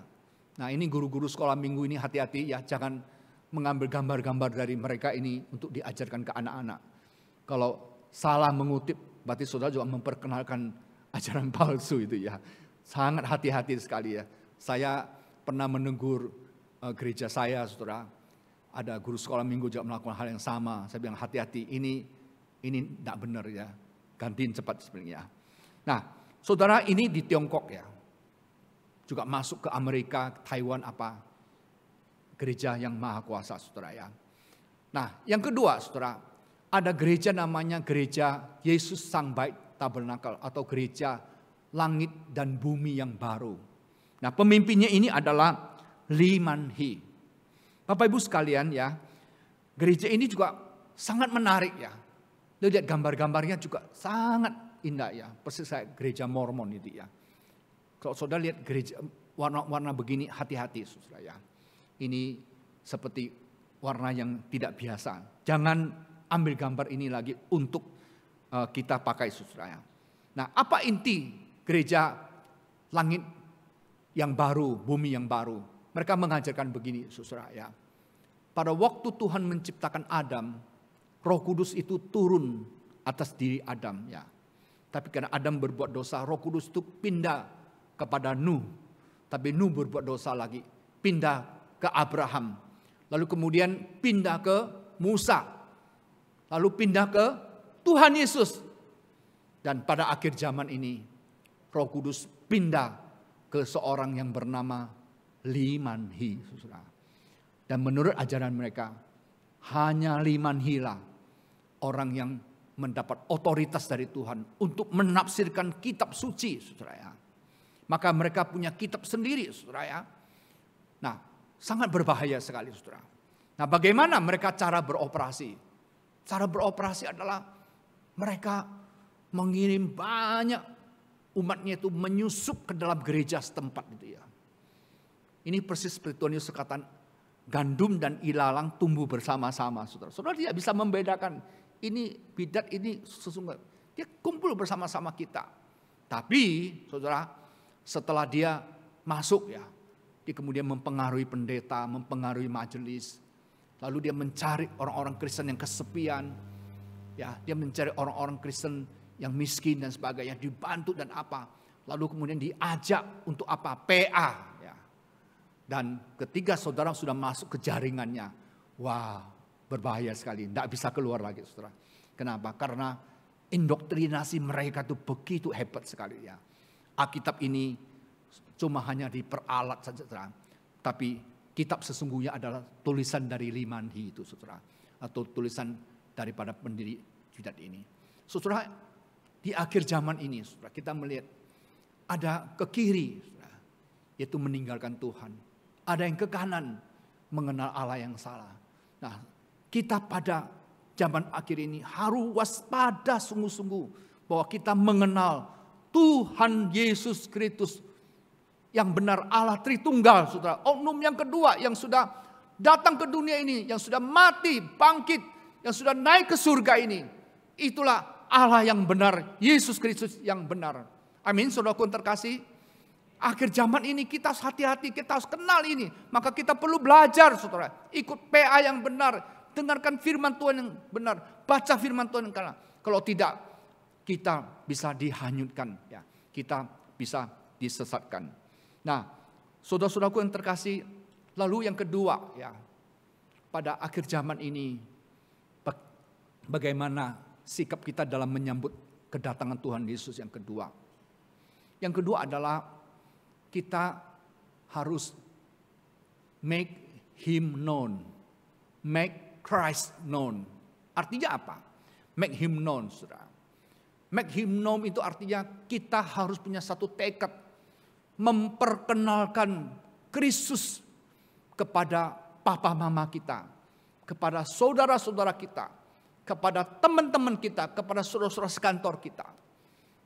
S3: Nah, ini guru-guru sekolah minggu ini hati-hati ya, jangan mengambil gambar-gambar dari mereka ini untuk diajarkan ke anak-anak. Kalau salah mengutip, berarti saudara juga memperkenalkan ajaran palsu itu ya. Sangat hati-hati sekali ya. Saya pernah menegur gereja saya, saudara. Ada guru sekolah minggu juga melakukan hal yang sama. Saya bilang hati-hati, ini tidak benar ya. Gantiin cepat sebenarnya. Nah, saudara, ini di Tiongkok ya. Juga masuk ke Amerika, Taiwan apa. Gereja yang maha kuasa, saudara ya. Nah, yang kedua, saudara, ada gereja namanya Gereja Yesus Sang Baik Tabernakel atau Gereja Langit dan Bumi yang Baru. Nah, pemimpinnya ini adalah Li Manhi. Bapak Ibu sekalian ya, gereja ini juga sangat menarik ya. Lihat gambar-gambarnya juga sangat indah ya. Persis kayak gereja Mormon itu ya. Kalau saudara lihat gereja warna-warna begini, hati-hati saudara ya. Ini seperti warna yang tidak biasa. Jangan ambil gambar ini lagi untuk kita pakai saudara ya. Nah, apa inti gereja langit yang baru, bumi yang baru? Mereka mengajarkan begini, saudara ya. Pada waktu Tuhan menciptakan Adam, Roh Kudus itu turun atas diri Adam ya. Tapi karena Adam berbuat dosa, Roh Kudus itu pindah kepada Nuh. Tapi Nuh berbuat dosa lagi, pindah ke Abraham. Lalu kemudian pindah ke Musa. Lalu pindah ke Tuhan Yesus. Dan pada akhir zaman ini, Roh Kudus pindah ke seorang yang bernama Li Manhi, saudara. Dan menurut ajaran mereka, hanya Li Manhi lah orang yang mendapat otoritas dari Tuhan untuk menafsirkan kitab suci, saudara ya. Maka mereka punya kitab sendiri, saudara ya. Nah, sangat berbahaya sekali, saudara. Nah, bagaimana mereka cara beroperasi? Cara beroperasi adalah mereka mengirim banyak umatnya itu menyusup ke dalam gereja setempat itu ya. Ini persis seperti Tuhan Yesus katakan, gandum dan ilalang tumbuh bersama-sama, saudara. Saudara tidak bisa membedakan ini bidat, ini sesungguhnya. Dia kumpul bersama-sama kita. Tapi, saudara, setelah dia masuk ya, dia kemudian mempengaruhi pendeta, mempengaruhi majelis. Lalu dia mencari orang-orang Kristen yang kesepian. Ya, dia mencari orang-orang Kristen yang miskin dan sebagainya, dibantu dan apa. Lalu kemudian diajak untuk apa? PA. Ya. Dan ketika saudara sudah masuk ke jaringannya, wah, berbahaya sekali, tidak bisa keluar lagi, saudara. Kenapa? Karena indoktrinasi mereka itu begitu hebat sekali ya. Alkitab ini cuma hanya diperalat saja, saudara. Tapi kitab sesungguhnya adalah tulisan dari Limanhi itu, saudara. Atau tulisan daripada pendiri Yudat ini. Saudara, di akhir zaman ini, saudara, kita melihat ada ke kiri, saudara, yaitu meninggalkan Tuhan. Ada yang ke kanan, mengenal Allah yang salah. Nah, kita pada zaman akhir ini harus waspada sungguh-sungguh bahwa kita mengenal Tuhan Yesus Kristus yang benar, Allah Tritunggal, saudara. Oknum yang kedua yang sudah datang ke dunia ini, yang sudah mati, bangkit, yang sudah naik ke surga ini. Itulah Allah yang benar, Yesus Kristus yang benar. Amin, saudaraku yang terkasih. Akhir zaman ini kita harus hati-hati, kita harus kenal ini. Maka kita perlu belajar, saudara. Ikut PA yang benar, dengarkan firman Tuhan yang benar, baca firman Tuhan yang benar. Kalau tidak, kita bisa dihanyutkan, ya. Kita bisa disesatkan. Nah, saudara-saudaraku yang terkasih, lalu yang kedua, ya, pada akhir zaman ini, bagaimana sikap kita dalam menyambut kedatangan Tuhan Yesus yang kedua. Yang kedua adalah kita harus make Him known, make Christ known. Artinya apa? Make Him known, saudara. Make Him known itu artinya kita harus punya satu tekad memperkenalkan Kristus kepada papa mama kita, kepada saudara-saudara kita, kepada teman-teman kita, kepada saudara-saudara sekantor kita.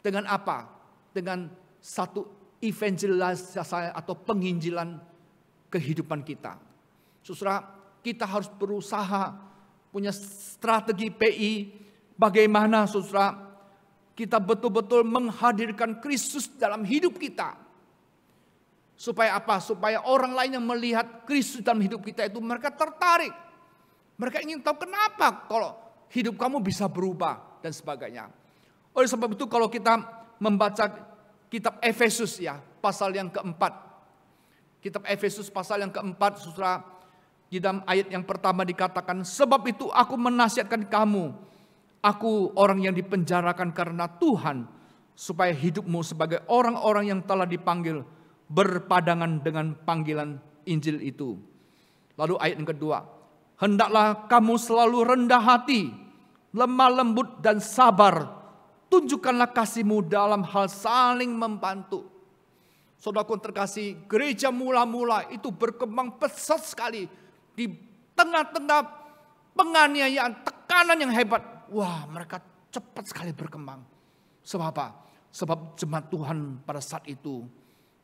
S3: Dengan apa? Dengan satu evangelisasi atau penginjilan kehidupan kita. Saudara, kita harus berusaha punya strategi PI bagaimana, saudara, kita betul-betul menghadirkan Kristus dalam hidup kita. Supaya apa? Supaya orang lain yang melihat Kristus dalam hidup kita itu mereka tertarik. Mereka ingin tahu kenapa kalau hidup kamu bisa berubah dan sebagainya. Oleh sebab itu kalau kita membaca kitab Efesus, ya, pasal yang keempat. Kitab Efesus pasal yang keempat, saudara, di dalam ayat yang pertama dikatakan, sebab itu aku menasihatkan kamu, aku orang yang dipenjarakan karena Tuhan, supaya hidupmu sebagai orang-orang yang telah dipanggil berpadangan dengan panggilan Injil itu. Lalu ayat yang kedua, hendaklah kamu selalu rendah hati, lemah lembut dan sabar. Tunjukkanlah kasihmu dalam hal saling membantu. Saudaraku terkasih, gereja mula-mula itu berkembang pesat sekali di tengah-tengah penganiayaan, tekanan yang hebat. Wah, mereka cepat sekali berkembang. Sebab apa? Sebab jemaat Tuhan pada saat itu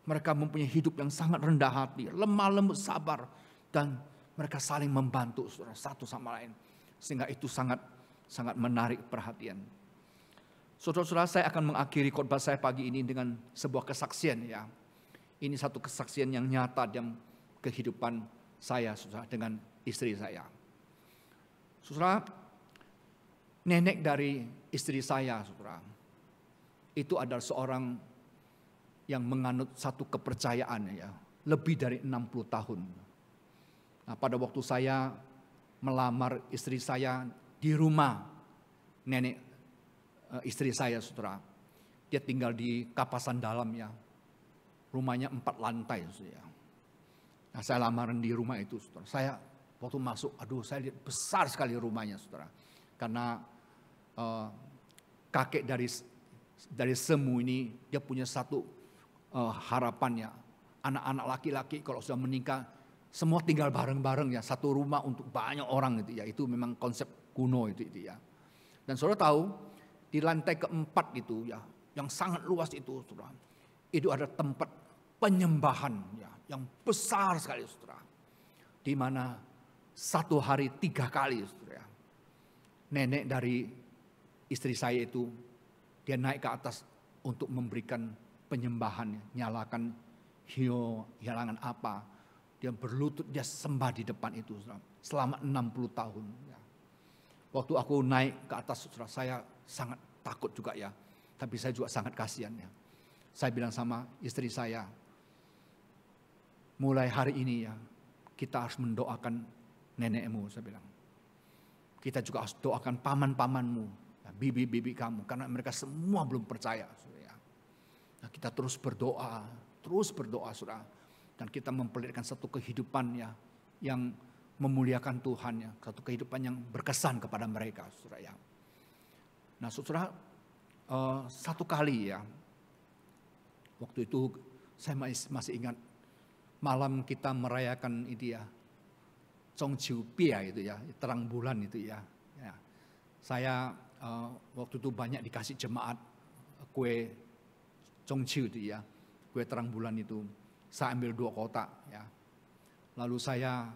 S3: mereka mempunyai hidup yang sangat rendah hati, lemah lembut, sabar, dan mereka saling membantu satu sama lain. Sehingga itu sangat menarik perhatian. Saudara-saudara, saya akan mengakhiri khotbah saya pagi ini dengan sebuah kesaksian, ya. Ini satu kesaksian yang nyata dalam kehidupan saya, saudara, dengan istri saya. Saudara, nenek dari istri saya, saudara, itu adalah seorang yang menganut satu kepercayaan, ya, lebih dari 60 tahun. Nah, pada waktu saya melamar istri saya di rumah nenek istri saya, saudara, dia tinggal di Kapasan Dalam, ya, rumahnya 4 lantai, saudara. Nah, saya lamaran di rumah itu, saudara. Saya waktu masuk, saya lihat besar sekali rumahnya, saudara, karena kakek dari Semu ini dia punya satu harapannya, anak-anak laki-laki kalau sudah menikah semua tinggal bareng-bareng, ya, satu rumah untuk banyak orang gitu, ya. Itu memang konsep kuno itu ya. Dan saudara tahu di lantai keempat itu, ya, yang sangat luas itu, saudara, itu ada tempat penyembahan, ya, yang besar sekali, saudara, di mana satu hari 3 kali, saudara, nenek dari istri saya itu dia naik ke atas untuk memberikan penyembahan, nyalakan hiyo, hilangan apa, dia berlutut, dia sembah di depan itu, saudara, selama 60 tahun. Ya. Waktu aku naik ke atas, saudara, saya sangat takut juga, ya, tapi saya juga sangat kasihan, ya. Saya bilang sama istri saya, mulai hari ini, ya, kita harus mendoakan nenekmu, saya bilang. Kita juga harus doakan paman-pamanmu, ya, bibi-bibi kamu, karena mereka semua belum percaya. Nah, kita terus berdoa, saudara. Dan kita memperlihatkan satu kehidupan ya yang memuliakan Tuhan ya, satu kehidupan yang berkesan kepada mereka, saudara ya. Nah, saudara, satu kali ya, waktu itu saya masih ingat malam kita merayakan itu ya, Zhongqiu Bia itu ya, terang bulan itu ya. Saya waktu itu banyak dikasih jemaat kue Zhongqiu itu ya, kue terang bulan itu. Saya ambil 2 kotak ya. Lalu saya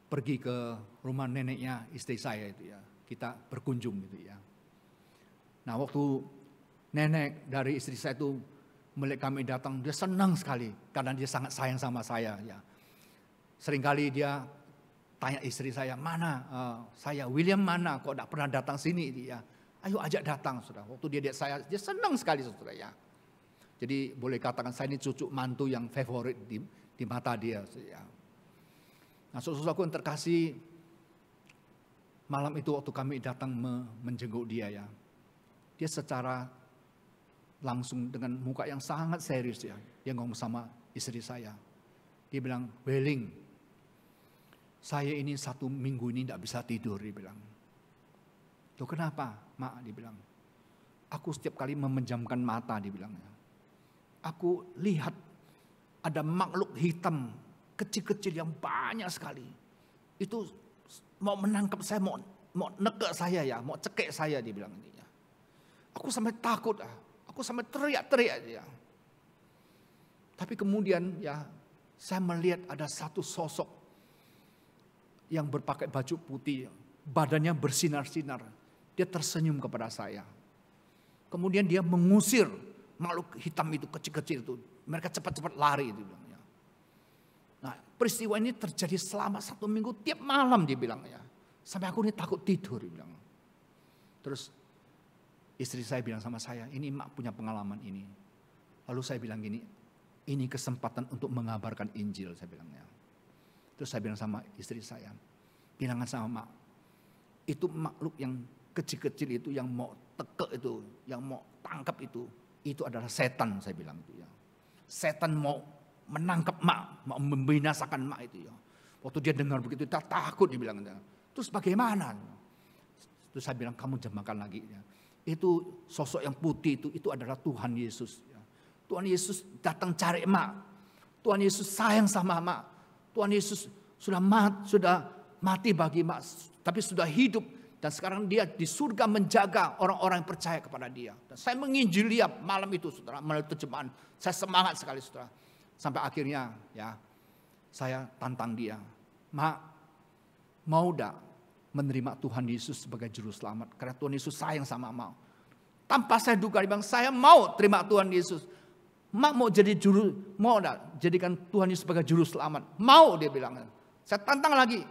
S3: pergi ke rumah neneknya istri saya itu ya. Kita berkunjung gitu ya. Nah, waktu nenek dari istri saya itu melihat kami datang, dia senang sekali karena dia sangat sayang sama saya ya. Seringkali dia tanya istri saya, mana saya, William mana, kok tidak pernah datang sini ya. Ayo ajak datang, saudara. Waktu dia lihat saya, dia senang sekali, saudara ya. Jadi boleh katakan saya ini cucu mantu yang favorit di mata dia. Ya. Nah, saudaraku yang terkasih, malam itu waktu kami datang menjenguk dia ya. Dia secara langsung dengan muka yang sangat serius ya. Dia ngomong sama istri saya. Dia bilang, Weling, saya ini 1 minggu ini tidak bisa tidur, dia bilang. Loh kenapa, Mak? Dia bilang. Aku setiap kali memejamkan mata, dia bilang. Aku lihat ada makhluk hitam kecil-kecil yang banyak sekali. Itu mau menangkap saya, mau nekek saya ya, mau cekek saya, dia bilang. Aku sampai takut, aku sampai teriak-teriak dia. Tapi kemudian ya saya melihat ada satu sosok yang berpakai baju putih, badannya bersinar-sinar. Dia tersenyum kepada saya. Kemudian dia mengusir makhluk hitam itu, kecil-kecil itu. Mereka cepat-cepat lari itu. Nah, peristiwa ini terjadi selama 1 minggu tiap malam dia bilang ya. Sampai aku ini takut tidur dia bilang. Terus istri saya bilang sama saya, ini Mak punya pengalaman ini. Lalu saya bilang gini, ini kesempatan untuk mengabarkan Injil, saya bilangnya. Terus saya bilang sama istri saya, bilangan sama Mak, itu makhluk yang kecil-kecil itu, yang mau tekek itu, yang mau tangkap itu adalah setan, saya bilang itu ya. Setan mau menangkap Mak, mau membinasakan Mak itu ya. Waktu dia dengar begitu, dia takut, dia bilang. Terus bagaimana? Terus saya bilang, kamu jamakan lagi ya. Itu sosok yang putih itu adalah Tuhan Yesus. Tuhan Yesus datang cari Mak. Tuhan Yesus sayang sama Mak. Tuhan Yesus sudah mati bagi Mak, tapi sudah hidup. Dan sekarang dia di surga menjaga orang-orang yang percaya kepada dia. Dan saya menginjili dia malam itu, saudara, melalui terjemahan. Saya semangat sekali, saudara. Sampai akhirnya ya saya tantang dia. Mak, mau tidak menerima Tuhan Yesus sebagai juru selamat? Karena Tuhan Yesus sayang sama Mak. Tanpa saya duga, dia bilang, saya mau terima Tuhan Yesus. Mak mau jadi mau enggak jadikan Tuhan Yesus sebagai juru selamat? Mau, dia bilang. Saya tantang lagi.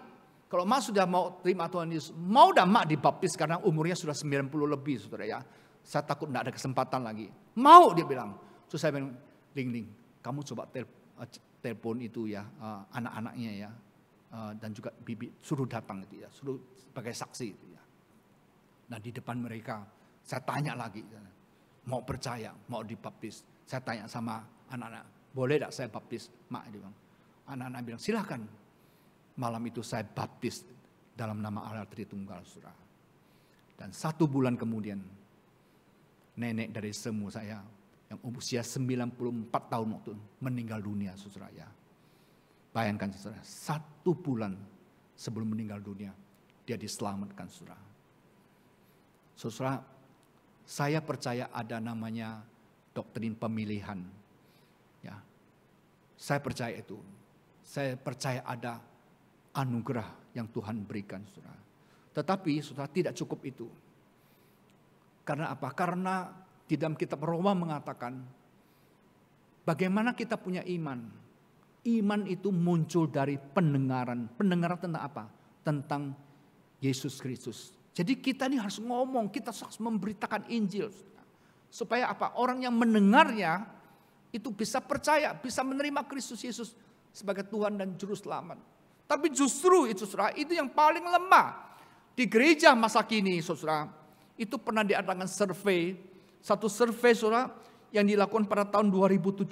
S3: Kalau Mak sudah mau terima Tuhan Yesus, mau enggak Mak dibaptis karena umurnya sudah 90 lebih, saudara ya. Saya takut enggak ada kesempatan lagi. Mau, dia bilang. Terus saya bilang, Ling, kamu coba telepon itu ya, anak-anaknya ya. Dan juga bibi suruh datang itu ya, suruh sebagai saksi itu ya. Nah, di depan mereka saya tanya lagi, mau percaya, mau dibaptis. Saya tanya sama anak-anak, boleh tidak saya baptis? Mak, dia bilang. Anak-anak bilang, silakan. Malam itu saya baptis dalam nama Allah Tritunggal, saudara. Dan 1 bulan kemudian, nenek dari semu saya yang usia 94 tahun waktu meninggal dunia, saudara ya. Bayangkan, saudara, 1 bulan sebelum meninggal dunia, dia diselamatkan, saudara. Saudara, saya percaya ada namanya doktrin pemilihan. Ya, saya percaya itu. Saya percaya ada anugerah yang Tuhan berikan, saudara. Tetapi, saudara, tidak cukup itu. Karena apa? Karena di dalam kitab Roma mengatakan, bagaimana kita punya iman? Iman itu muncul dari pendengaran. Pendengaran tentang apa? Tentang Yesus Kristus. Jadi kita ini harus ngomong, kita harus memberitakan Injil. Supaya apa? Orang yang mendengarnya itu bisa percaya, bisa menerima Kristus Yesus sebagai Tuhan dan Juru Selamat. Tapi justru itu, saudara, itu yang paling lemah. Di gereja masa kini, saudara, itu pernah diadakan survei. Satu survei, saudara, yang dilakukan pada tahun 2017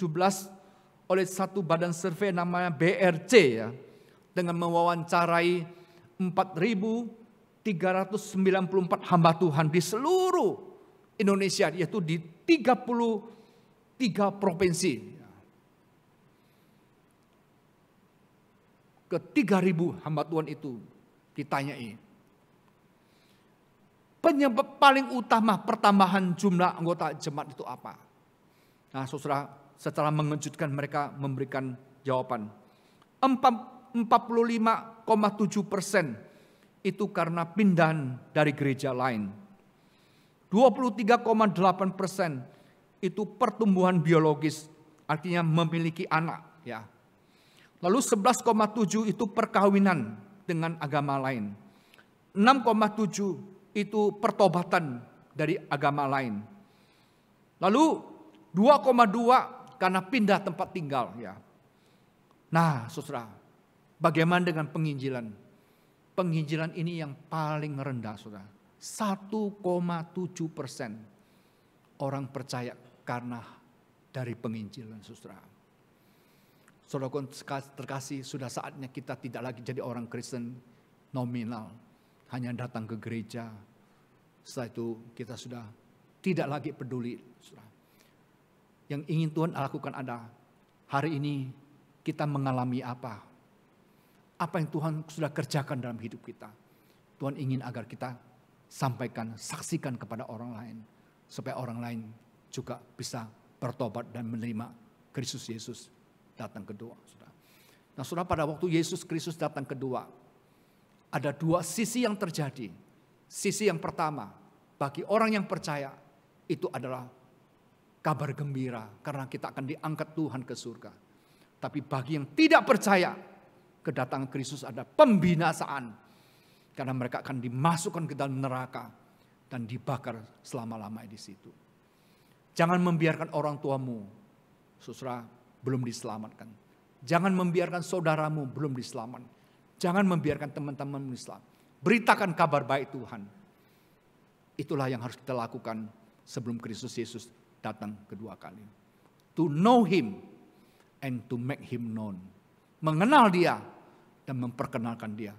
S3: oleh satu badan survei namanya BRC ya, dengan mewawancarai 4.394 hamba Tuhan di seluruh Indonesia, yaitu di 33 provinsi. Ke 3.000 hamba Tuhan itu ditanyai. Penyebab paling utama pertambahan jumlah anggota jemaat itu apa? Nah, saudara, secara mengejutkan mereka memberikan jawaban. 45,7% itu karena pindahan dari gereja lain. 23,8% itu pertumbuhan biologis, artinya memiliki anak. Ya. Lalu 11,7% itu perkawinan dengan agama lain. 6,7% itu pertobatan dari agama lain. Lalu 2,2% karena pindah tempat tinggal. Ya. Nah, saudara, bagaimana dengan penginjilan? Penginjilan ini yang paling rendah, saudara. 1,7% orang percaya karena dari penginjilan, saudara. Saudara terkasih, sudah saatnya kita tidak lagi jadi orang Kristen nominal, hanya datang ke gereja. Setelah itu kita sudah tidak lagi peduli, saudara. Yang ingin Tuhan lakukan adalah hari ini kita mengalami apa? Apa yang Tuhan sudah kerjakan dalam hidup kita. Tuhan ingin agar kita sampaikan, saksikan kepada orang lain. Supaya orang lain juga bisa bertobat dan menerima Kristus Yesus datang kedua. Nah, saudara, pada waktu Yesus Kristus datang kedua, ada dua sisi yang terjadi. Sisi yang pertama, bagi orang yang percaya, itu adalah kabar gembira. Karena kita akan diangkat Tuhan ke surga. Tapi bagi yang tidak percaya, kedatangan Kristus ada pembinasaan. Karena mereka akan dimasukkan ke dalam neraka dan dibakar selama-lamanya di situ. Jangan membiarkan orang tuamu, saudara, belum diselamatkan. Jangan membiarkan saudaramu belum diselamatkan. Jangan membiarkan teman-temanmu diselamatkan. Beritakan kabar baik Tuhan. Itulah yang harus kita lakukan sebelum Kristus Yesus datang kedua kali. To know Him and to make Him known. Mengenal Dia dan memperkenalkan Dia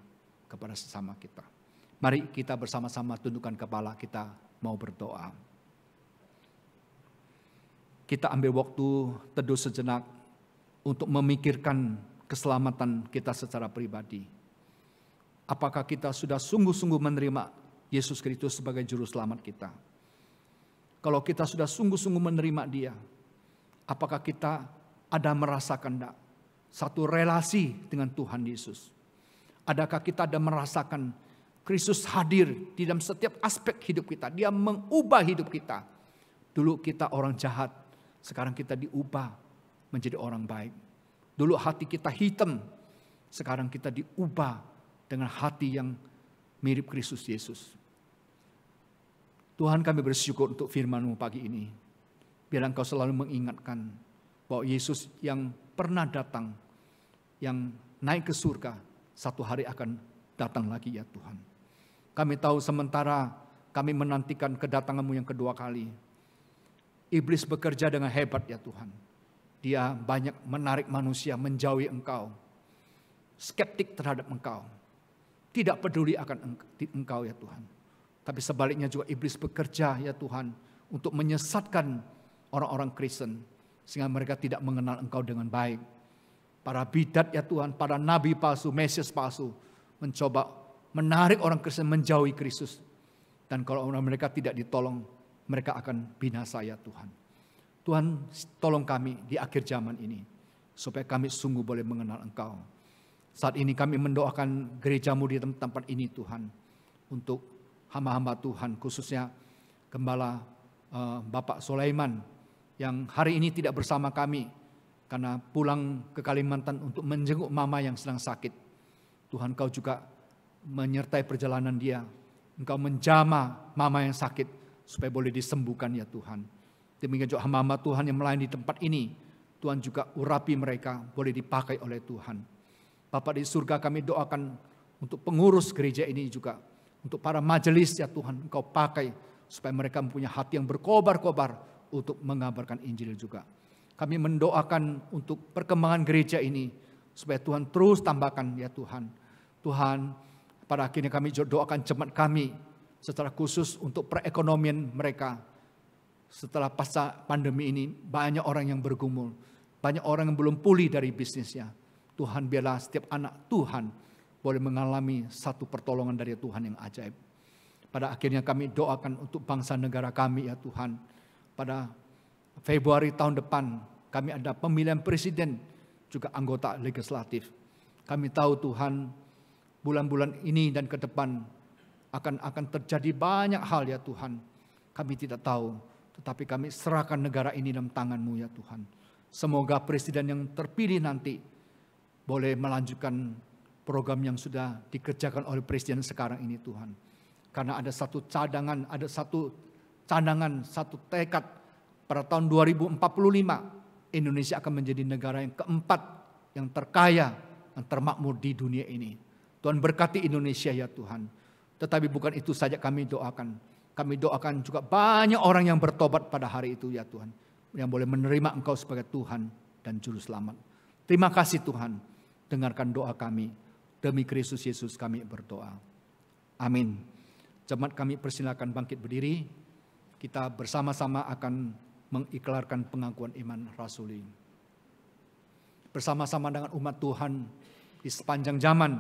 S3: kepada sesama kita. Mari kita bersama-sama tundukkan kepala, kita mau berdoa. Kita ambil waktu teduh sejenak untuk memikirkan keselamatan kita secara pribadi. Apakah kita sudah sungguh-sungguh menerima Yesus Kristus sebagai juru selamat kita? Kalau kita sudah sungguh-sungguh menerima Dia, apakah kita ada merasakan satu relasi dengan Tuhan Yesus? Adakah kita ada merasakan Kristus hadir di dalam setiap aspek hidup kita? Dia mengubah hidup kita. Dulu kita orang jahat, sekarang kita diubah menjadi orang baik. Dulu hati kita hitam, sekarang kita diubah dengan hati yang mirip Kristus Yesus. Tuhan, kami bersyukur untuk firman-Mu pagi ini. Biar Engkau selalu mengingatkan bahwa Yesus yang pernah datang, yang naik ke surga, satu hari akan datang lagi ya Tuhan. Kami tahu sementara kami menantikan kedatangan-Mu yang kedua kali, iblis bekerja dengan hebat ya Tuhan. Dia banyak menarik manusia menjauhi Engkau, skeptik terhadap Engkau, tidak peduli akan Engkau ya Tuhan. Tapi sebaliknya juga iblis bekerja ya Tuhan untuk menyesatkan orang-orang Kristen sehingga mereka tidak mengenal Engkau dengan baik. Para bidat ya Tuhan, para nabi palsu, mesias palsu mencoba menarik orang Kristen menjauhi Kristus. Dan kalau orang mereka tidak ditolong, mereka akan binasa ya Tuhan. Tuhan, tolong kami di akhir zaman ini supaya kami sungguh boleh mengenal Engkau. Saat ini kami mendoakan gereja-Mu di tempat ini Tuhan, untuk hamba-hamba Tuhan, khususnya Gembala Bapak Sulaiman yang hari ini tidak bersama kami karena pulang ke Kalimantan untuk menjenguk mama yang sedang sakit. Tuhan, Kau juga menyertai perjalanan dia. Engkau menjamah mama yang sakit supaya boleh disembuhkan ya Tuhan. Demikian juga hamba-hamba Tuhan yang melayani di tempat ini, Tuhan juga urapi mereka, boleh dipakai oleh Tuhan. Bapa di surga, kami doakan untuk pengurus gereja ini juga, untuk para majelis ya Tuhan, Engkau pakai supaya mereka mempunyai hati yang berkobar-kobar untuk mengabarkan Injil juga. Kami mendoakan untuk perkembangan gereja ini, supaya Tuhan terus tambahkan ya Tuhan. Tuhan, pada akhirnya kami doakan jemaat kami, secara khusus untuk perekonomian mereka. Setelah pasca pandemi ini, banyak orang yang bergumul, banyak orang yang belum pulih dari bisnisnya. Tuhan, biarlah setiap anak Tuhan boleh mengalami satu pertolongan dari Tuhan yang ajaib. Pada akhirnya kami doakan untuk bangsa negara kami ya Tuhan. Pada Februari tahun depan kami ada pemilihan presiden, juga anggota legislatif. Kami tahu Tuhan, bulan-bulan ini dan ke depan akan terjadi banyak hal ya Tuhan. Kami tidak tahu, tetapi kami serahkan negara ini dalam tangan-Mu ya Tuhan. Semoga presiden yang terpilih nanti boleh melanjutkan program yang sudah dikerjakan oleh presiden sekarang ini Tuhan. Karena ada satu cadangan, satu tekad pada tahun 2045 Indonesia akan menjadi negara yang keempat yang terkaya, yang termakmur di dunia ini. Tuhan berkati Indonesia ya Tuhan. Tetapi bukan itu saja kami doakan. Kami doakan juga banyak orang yang bertobat pada hari itu ya Tuhan. Yang boleh menerima Engkau sebagai Tuhan dan Juru Selamat. Terima kasih Tuhan. Dengarkan doa kami. Demi Kristus Yesus kami berdoa. Amin. Jemaat kami persilakan bangkit berdiri. Kita bersama-sama akan mengiklarkan pengakuan iman rasuli. Bersama-sama dengan umat Tuhan di sepanjang zaman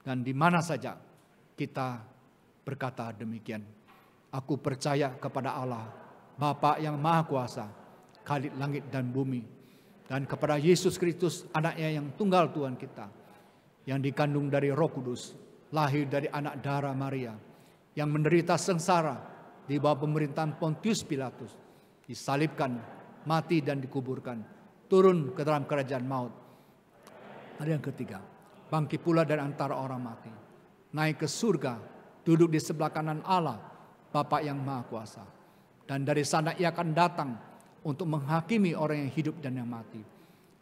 S3: dan di mana saja kita berkata demikian. Aku percaya kepada Allah, Bapa yang Maha Kuasa, Khalid langit dan bumi, dan kepada Yesus Kristus, anaknya yang tunggal Tuhan kita, yang dikandung dari Roh Kudus, lahir dari anak darah Maria, yang menderita sengsara di bawah pemerintahan Pontius Pilatus, disalibkan, mati dan dikuburkan, turun ke dalam kerajaan maut. Ada yang ketiga, bangkit pula dari antara orang mati, naik ke surga, duduk di sebelah kanan Allah, Bapa yang Maha Kuasa. Dan dari sana Ia akan datang untuk menghakimi orang yang hidup dan yang mati.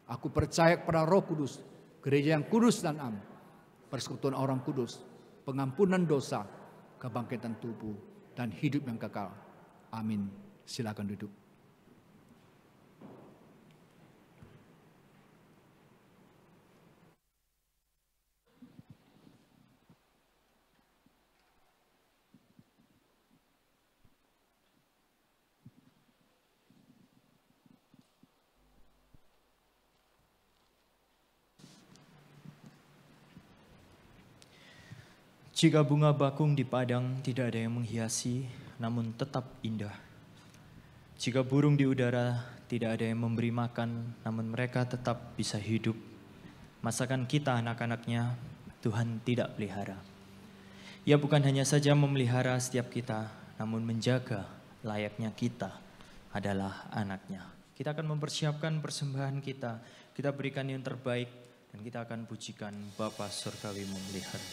S3: Aku percaya kepada Roh Kudus, gereja yang kudus dan am, persekutuan orang kudus, pengampunan dosa, kebangkitan tubuh, dan hidup yang kekal. Amin. Silakan duduk.
S1: Jika bunga bakung di padang tidak ada yang menghiasi, namun tetap indah. Jika burung di udara tidak ada yang memberi makan, namun mereka tetap bisa hidup. Masakan kita anak-anaknya, Tuhan tidak pelihara. Ia bukan hanya saja memelihara setiap kita, namun menjaga layaknya kita adalah anaknya. Kita akan mempersiapkan persembahan kita, kita berikan yang terbaik, dan kita akan pujikan Bapa Surgawi memelihara.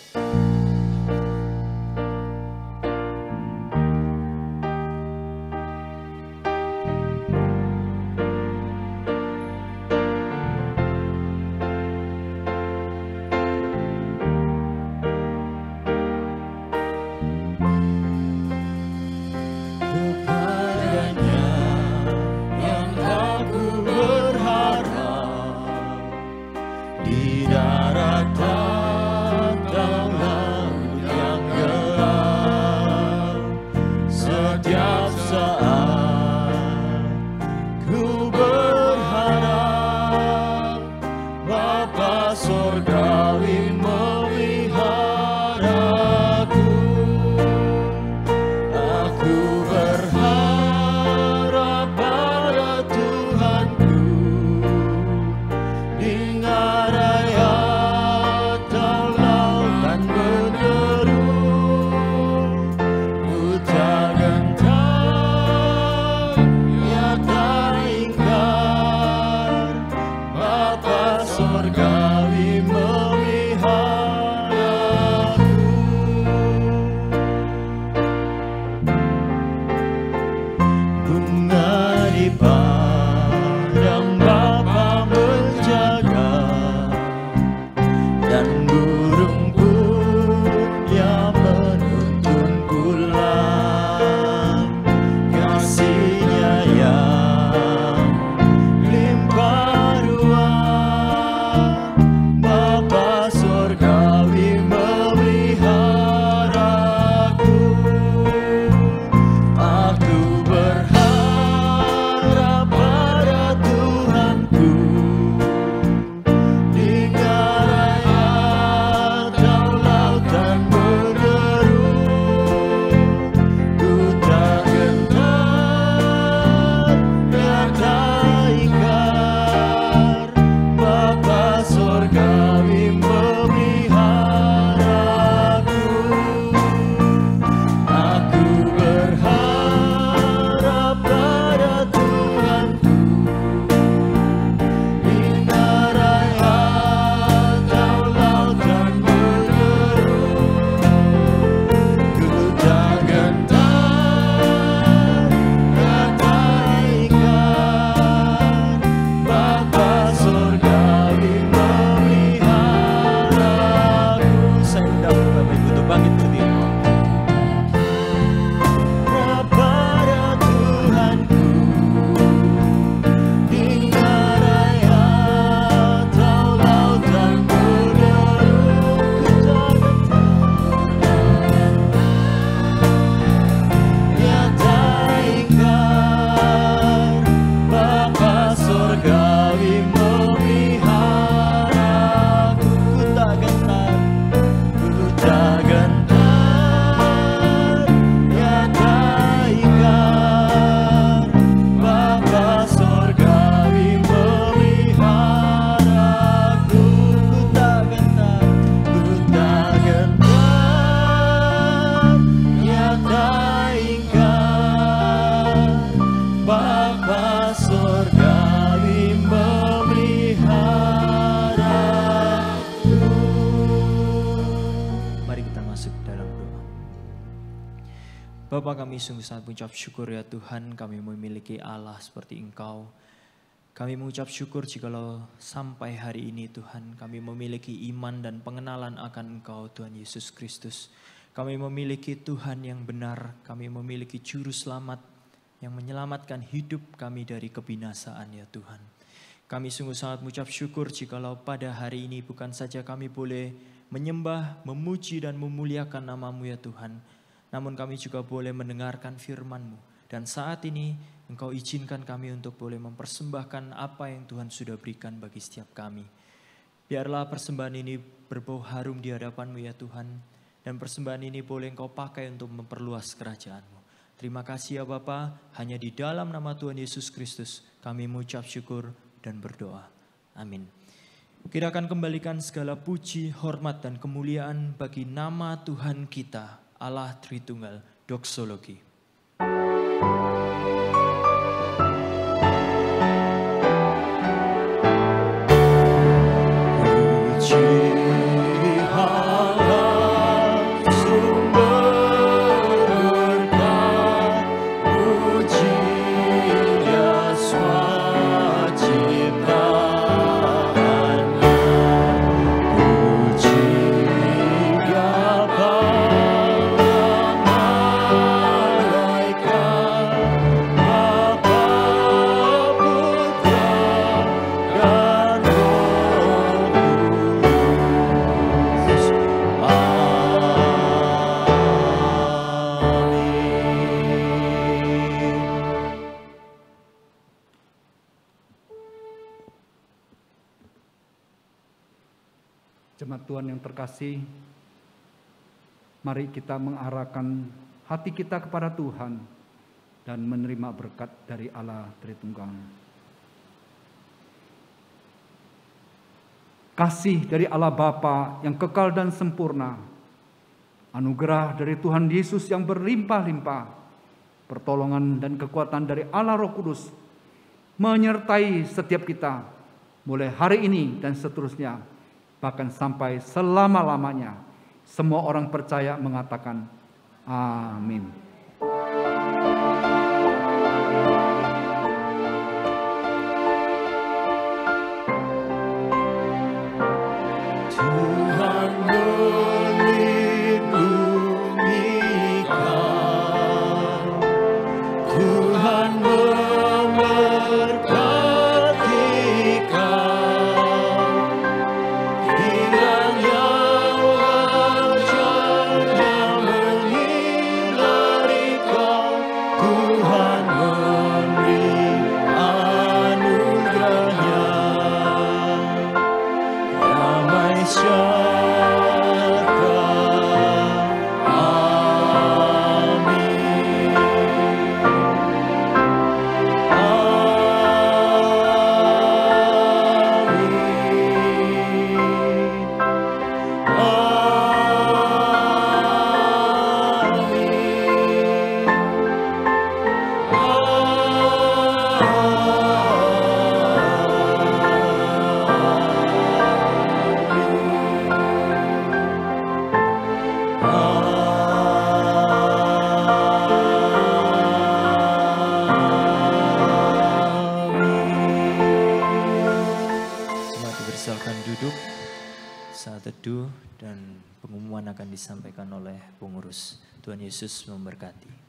S1: Bapa surgawi memelihara. Mari kita masuk dalam doa. Bapa, kami sungguh sangat mengucap syukur ya Tuhan, kami memiliki Allah seperti Engkau. Kami mengucap syukur jikalau sampai hari ini Tuhan kami memiliki iman dan pengenalan akan Engkau Tuhan Yesus Kristus. Kami memiliki Tuhan yang benar, kami memiliki juru selamat yang menyelamatkan hidup kami dari kebinasaan ya Tuhan. Kami sungguh sangat mengucap syukur jikalau pada hari ini bukan saja kami boleh menyembah, memuji dan memuliakan nama-Mu ya Tuhan, namun kami juga boleh mendengarkan firman-Mu. Dan saat ini Engkau izinkan kami untuk boleh mempersembahkan apa yang Tuhan sudah berikan bagi setiap kami. Biarlah persembahan ini berbau harum di hadapan-Mu ya Tuhan. Dan persembahan ini boleh Engkau pakai untuk memperluas kerajaan-Mu. Terima kasih ya Bapa, hanya di dalam nama Tuhan Yesus Kristus kami mengucap syukur dan berdoa. Amin. Kita akan kembalikan segala puji, hormat dan kemuliaan bagi nama Tuhan kita, Allah Tritunggal. Doksologi.
S3: Jemaat Tuhan yang terkasih, mari kita mengarahkan hati kita kepada Tuhan dan menerima berkat dari Allah Tritunggal. Kasih dari Allah Bapa yang kekal dan sempurna, anugerah dari Tuhan Yesus yang berlimpah-limpah, pertolongan dan kekuatan dari Allah Roh Kudus menyertai setiap kita mulai hari ini dan seterusnya, bahkan sampai selama-lamanya. Semua orang percaya mengatakan amin.
S1: Tuhan melindungi kau, Tuhan memberkati kau. Saat teduh dan pengumuman akan disampaikan oleh pengurus. Tuhan Yesus memberkati.